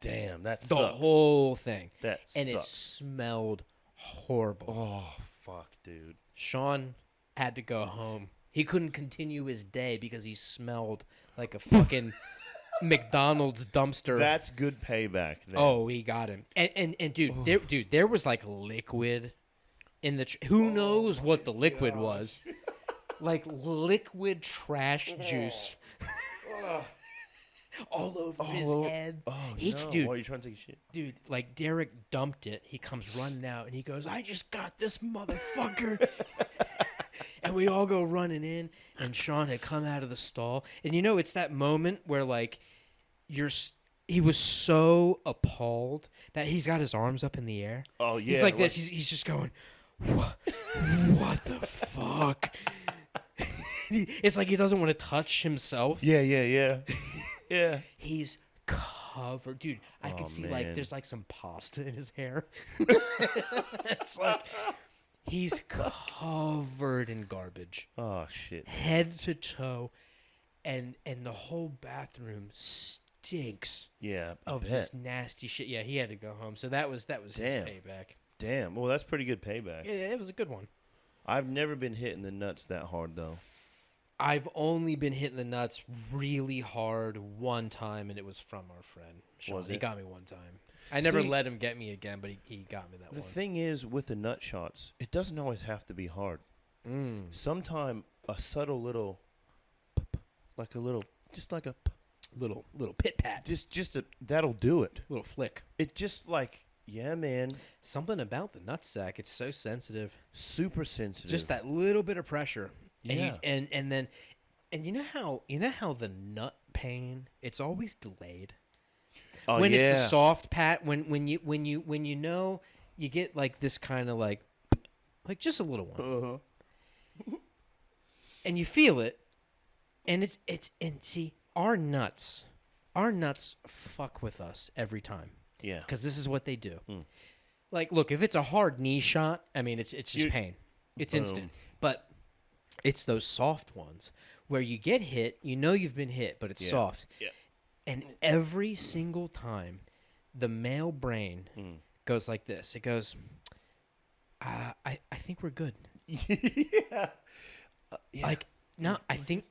Damn, that the sucks. Whole thing. That and sucks. It smelled horrible. Oh, fuck, dude. Sean had to go home. He couldn't continue his day because he smelled like a fucking McDonald's dumpster. That's good payback. Then. Oh, he got him. And dude, there was like liquid in the. Who knows what the liquid was? Like liquid trash juice. All over his head. Oh, no. Dude, why are you trying to take a shit? Dude, like Derek dumped it. He comes running out and he goes, I just got this motherfucker. And we all go running in, and Sean had come out of the stall. And it's that moment where like he was so appalled that he's got his arms up in the air. Oh, yeah. He's like this. He's just going, what the fuck? It's like he doesn't want to touch himself. Yeah. Yeah. He's covered. Dude, I could see like there's like some pasta in his hair. It's like he's covered in garbage. Oh shit. Head to toe. And the whole bathroom stinks. Yeah. Of this nasty shit. Yeah, he had to go home. So that was his payback. Damn. Well, that's pretty good payback. Yeah, it was a good one. I've never been hitting the nuts that hard though. I've only been hitting the nuts really hard one time, and it was from our friend Sean. He got me one time. I never let him get me again, but he got me that one. The thing is, with the nut shots, it doesn't always have to be hard. Sometimes a subtle little, like a little, just like a little pit pat, that'll do it. Little flick. It just like, yeah, man. Something about the nutsack. It's so sensitive. Super sensitive. Just that little bit of pressure. Yeah. And then you know how the nut pain, it's always delayed. Oh, when it's the soft pat, when you know you get like this kind of like just a little one. And you feel it, and see, our nuts fuck with us every time. Yeah. Because this is what they do. Like, look, if it's a hard knee shot, I mean, it's just pain. It's instant. But it's those soft ones where you get hit, you've been hit, but it's soft. Yeah. And every single time, the male brain goes like this. It goes, I think we're good. Yeah. Like, No, I think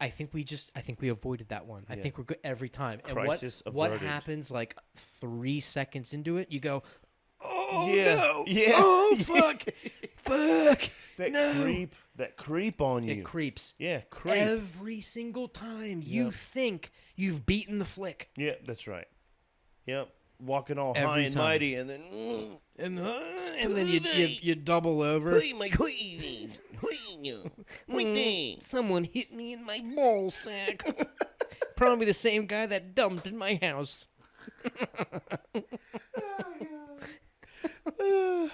we avoided that one. I Yeah. think we're good every time. And Crisis what averted. happens like 3 seconds into it? You go, oh Yeah. no, Yeah. oh fuck, fuck, That no. creep on you. It creeps. Yeah, creep. Every single time you Yep. think you've beaten the flick. Yeah, that's right. Yep. Walking all Every high and time. mighty, and then And then you double over. Someone hit me in my ball sack. Probably the same guy that dumped in my house. oh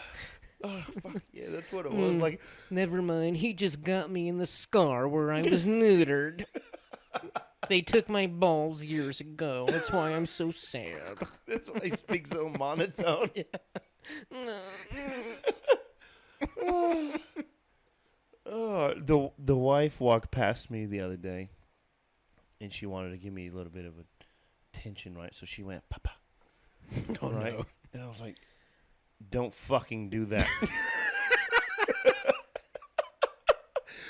fuck yeah, that's what it was. Like, Never mind, he just got me in the scar where I was neutered. They took my balls years ago. That's why I'm so sad. that's why he speaks so monotone. The wife walked past me the other day, and she wanted to give me a little bit of attention, right? So she went, "Papa," Oh, right? no. And I was like, "Don't fucking do that."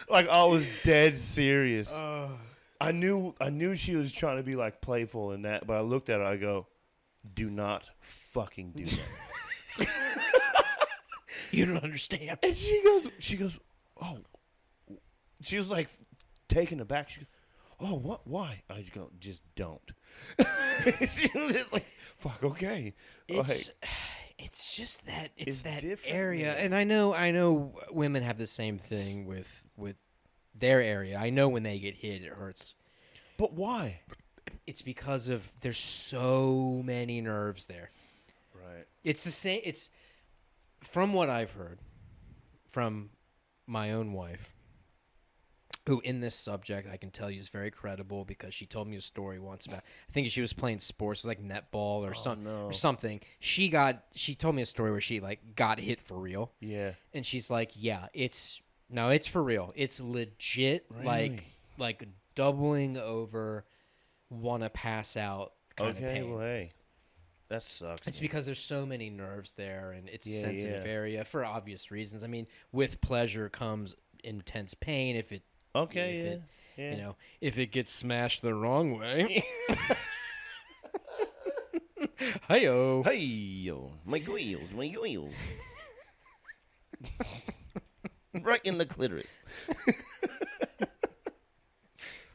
Like I was dead serious. I knew she was trying to be like playful in that, but I looked at her. I go, "Do not fucking do that." You don't understand. And she goes, "Oh," she was like taken aback. She goes, "Oh, what? Why?" I just go, "Just don't." She was just like, "Fuck, okay." It's just that It's that different, area, man. and I know women have the same thing with their area. I know when they get hit, it hurts. But why? It's because of there's so many nerves there. Right. It's the same. It's from what I've heard from my own wife, who in this subject I can tell you is very credible because she told me a story once about. I think she was playing sports like netball or no. something. She told me a story where she like got hit for real, Yeah. and she's like, yeah, it's for real. It's legit, Really? like doubling over, want to pass out kind of Okay. pain. Well, hey, that sucks. It's because there's so many nerves there, and it's a Yeah, sensitive yeah. area for obvious reasons. I mean, with pleasure comes intense pain. If it, Okay. if Yeah. it, Yeah. you know, if it gets smashed the wrong way. Hi-yo. Hey yo, my wheels. Right in the clitoris.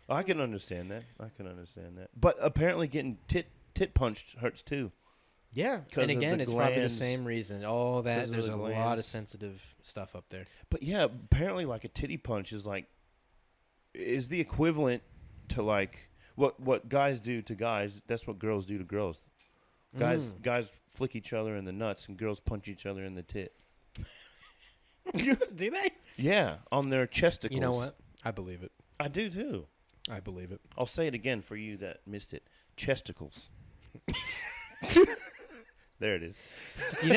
I can understand that. But apparently getting tit punched hurts too. Yeah, 'Cause and of again, the it's probably the glands. same reason. All that 'Cause of there's the a lot of glands. sensitive stuff up there. But yeah, apparently like a titty punch is the equivalent to like what guys do to guys. That's what girls do to girls. Guys flick each other in the nuts, and girls punch each other in the tit. Do they? Yeah, on their chesticles. You know what? I believe it. I do too. I believe it. I'll say it again for you that missed it. Chesticles. There it is. You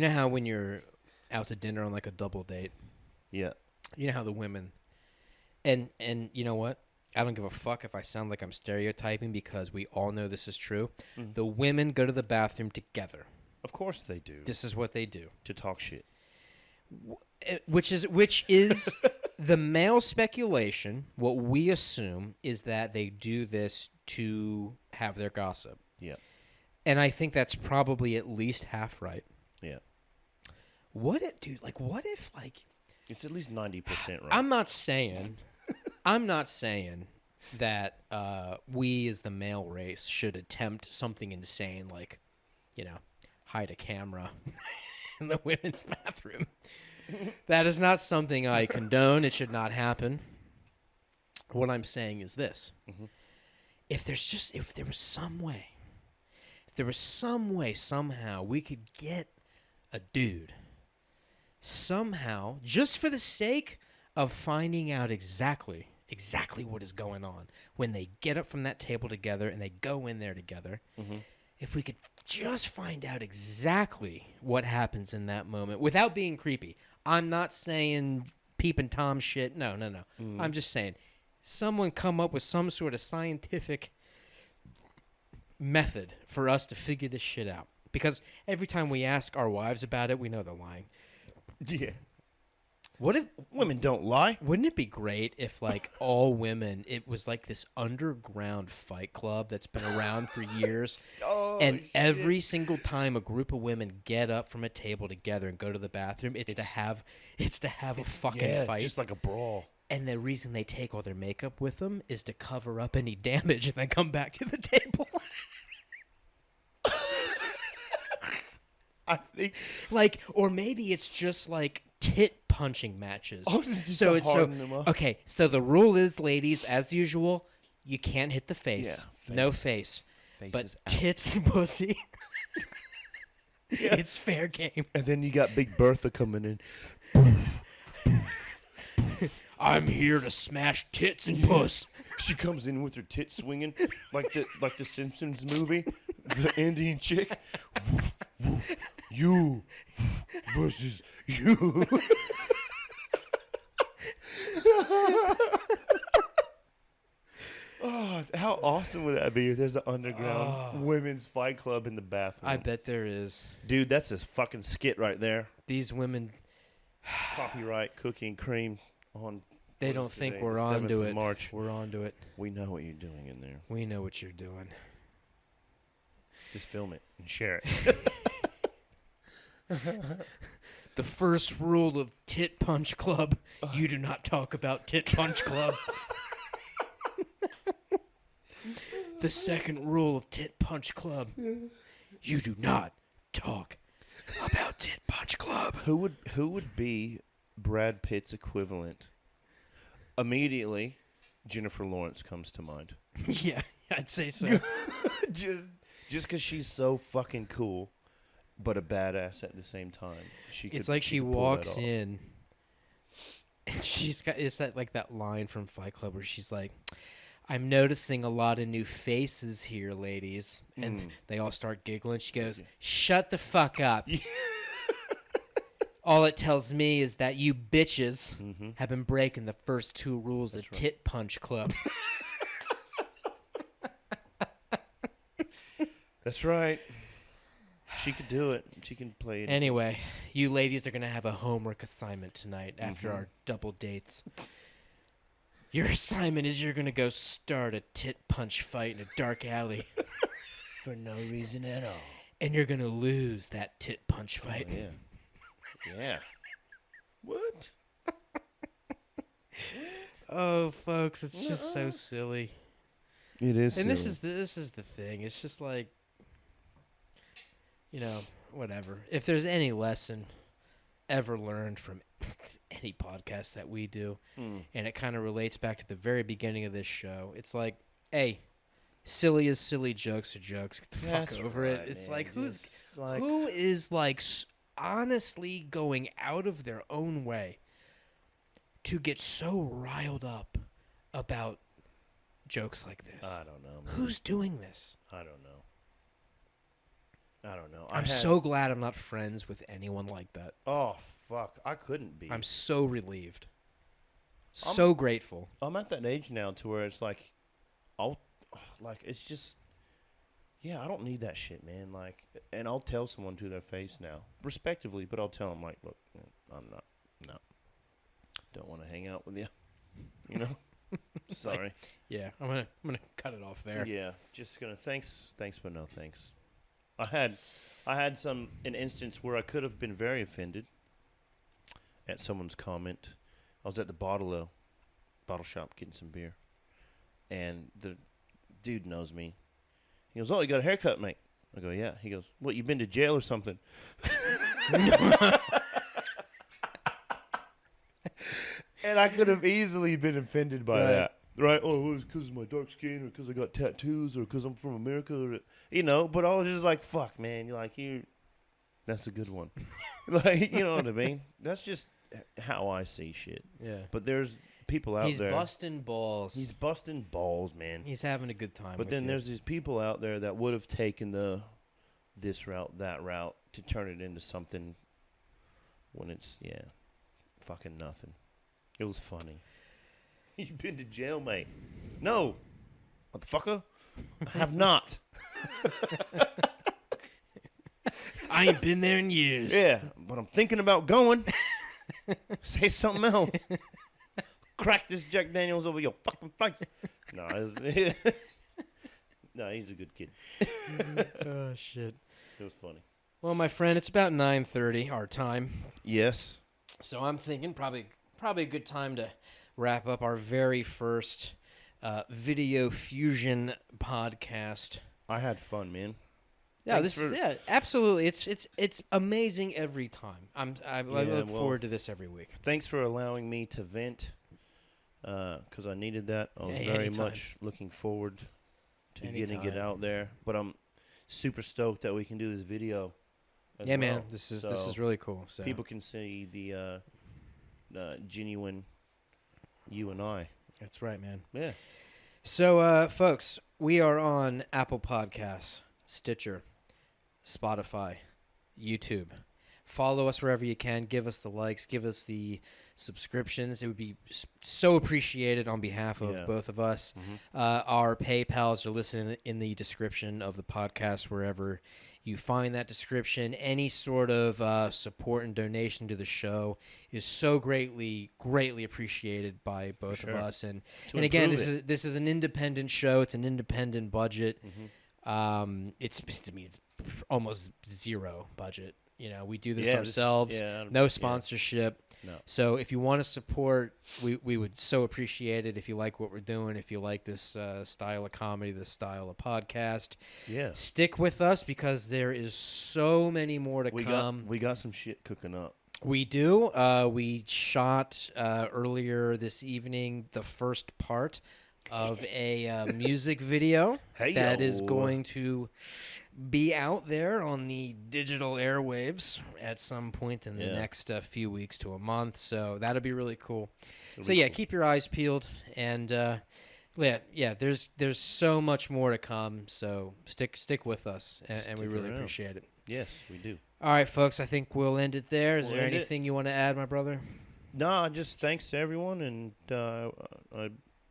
know how when you're out to dinner on like a double date, Yeah. you know how the women, and you know what? I don't give a fuck if I sound like I'm stereotyping because we all know this is true. Mhm. The women go to the bathroom together. Of course they do. This is what they do. To talk shit. Which is the male speculation. What we assume is that they do this to have their gossip. Yeah. And I think that's probably at least half right. Yeah. What if, dude? Like, what if, like, It's at least 90% right. I'm not saying that we as the male race should attempt something insane like, hide a camera in the women's bathroom. That is not something I condone. It should not happen. What I'm saying is this. Mhm. If there was some way, somehow we could get a dude somehow, just for the sake of finding out exactly what is going on when they get up from that table together and they go in there together. Mm-hmm. If we could just find out exactly what happens in that moment without being creepy. I'm not saying peeping Tom shit. No. I'm just saying someone come up with some sort of scientific method for us to figure this shit out. Because every time we ask our wives about it, we know they're lying. Yeah. What if Women don't lie. Wouldn't it be great if, like, all women, it was like this underground fight club that's been around for years, and every single time a group of women get up from a table together and go to the bathroom, it's to have a fucking fight, just like a brawl. and the reason they take all their makeup with them is to cover up any damage and then come back to the table. I think, Like, or maybe it's just like tit punching matches. Oh, just so to it's so harden them up. okay. So the rule is, ladies, as usual, you can't hit the face. Yeah, No face. face But is out. tits and pussy. Yeah. It's fair game. And then you got Big Bertha coming in. I'm here to smash tits and puss. She comes in with her tits swinging like the Simpsons movie, the Indian chick. Woof, woof, you versus you. Oh, how awesome would that be if there's an underground women's fight club in the bathroom? I bet there is. Dude, that's a fucking skit right there. These women, Copyright Cookie and Cream on. they what don't is think today? we're The on 7th to of it. March. We're on to it. We know what you're doing in there. We know what you're doing. Just film it and share it. The first rule of Tit Punch Club, you do not talk about Tit Punch Club. The second rule of Tit Punch Club, you do not talk about Tit Punch Club. Who would be Brad Pitt's equivalent? Immediately, Jennifer Lawrence comes to mind. Yeah, I'd say so. just because she's so fucking cool, but a badass at the same time. It's like she could pull that walks off. in, and it's that line from Fight Club where she's like, I'm noticing a lot of new faces here, ladies. And they all start giggling. She goes, shut the fuck up. All it tells me is that you bitches have been breaking the first two rules of Tit Punch Club. That's right. She could do it. She can play it. Anyway, you ladies are going to have a homework assignment tonight after our double dates. Your assignment is you're going to go start a tit punch fight in a dark alley. For no reason at all. And you're going to lose that tit punch fight. Oh, yeah. Yeah. What? Oh, folks, it's just so silly. It is. And this is the thing. It's just like, whatever. If there's any lesson ever learned from any podcast that we do, and it kind of relates back to the very beginning of this show, it's like, hey, silly as silly, jokes are jokes. Get the fuck over it. It's man. like, Just who is like honestly going out of their own way to get so riled up about jokes like this? I don't know, man. Who's doing this? I don't know. I'm so glad I'm not friends with anyone like that. Oh, fuck. I couldn't be. I'm so relieved. So grateful. I'm at that age now to where it's like, it's just, yeah, I don't need that shit, man. Like, and I'll tell someone to their face now, respectively, but I'll tell them, like, look, don't want to hang out with you, Sorry. Like, yeah, I'm gonna cut it off there. Yeah, just gonna thanks, but no thanks. I had an instance where I could have been very offended at someone's comment. I was at the bottle shop getting some beer, and the dude knows me. He goes, "Oh, you got a haircut, mate?" I go, "Yeah." He goes, "What? You been to jail or something?" And I could have easily been offended by that. Right? Oh, it was because of my dark skin, or because I got tattoos, or because I'm from America, or, but I was just like, fuck, man. That's a good one. Like, you know what I mean? That's just how I see shit. Yeah. But there's people out there. He's busting balls. He's busting balls, man. He's having a good time. But then there's these people out there that would have taken this route, that route, to turn it into something when it's, fucking nothing. It was funny. You been to jail, mate? No, motherfucker. I have not. I ain't been there in years. Yeah, but I'm thinking about going. Say something else. Crack this Jack Daniels over your fucking face. No, no, he's a good kid. Oh shit. It was funny. Well, my friend, it's about 9:30 our time, Yes. so I'm thinking probably a good time to wrap up our very first Video Fusion podcast. I had fun, man. Yeah, Thanks absolutely. It's amazing every time. I look well, forward to this every week. Thanks for allowing me to vent, because I needed that. I was very anytime. much looking forward to getting it Anytime. out there. But I'm super stoked that we can do this video. As Yeah, well. man, this is So really cool. So people can see the genuine you and I. that's right, man. Yeah. So, folks, we are on Apple Podcasts, Stitcher, Spotify, YouTube. Follow us wherever you can. Give us the likes. Give us the subscriptions. It would be so appreciated on behalf of both of us. Our PayPals are listed in the description of the podcast, wherever you find that description. Any sort of support and donation to the show is so greatly appreciated by both of us. And again, this is an independent show. It's an independent budget. It's almost zero budget. You know, we do this ourselves. No sponsorship. No. So if you want to support, we would so appreciate it. If you like what we're doing, if you like this style of comedy, this style of podcast, stick with us, because there is so many more to come. We got some shit cooking up. We do. We shot earlier this evening the first part of a music video that is going to be out there on the digital airwaves at some point in the next few weeks to a month. So that'll be really cool. Keep your eyes peeled, and there's so much more to come. So stick with us, and we really appreciate it. Yes, we do. All right, folks, I think we'll end it there. Is there anything you want to add, my brother? No, just thanks to everyone, and I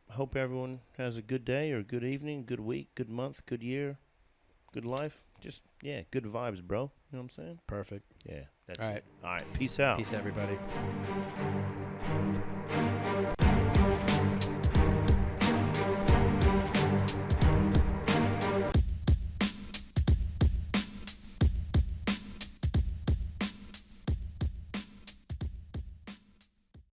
hope everyone has a good day or good evening, good week, good month, good year, good life. Just, good vibes, bro. You know what I'm saying? Perfect. Yeah. That's All right. it. All right. Peace out. Peace, everybody.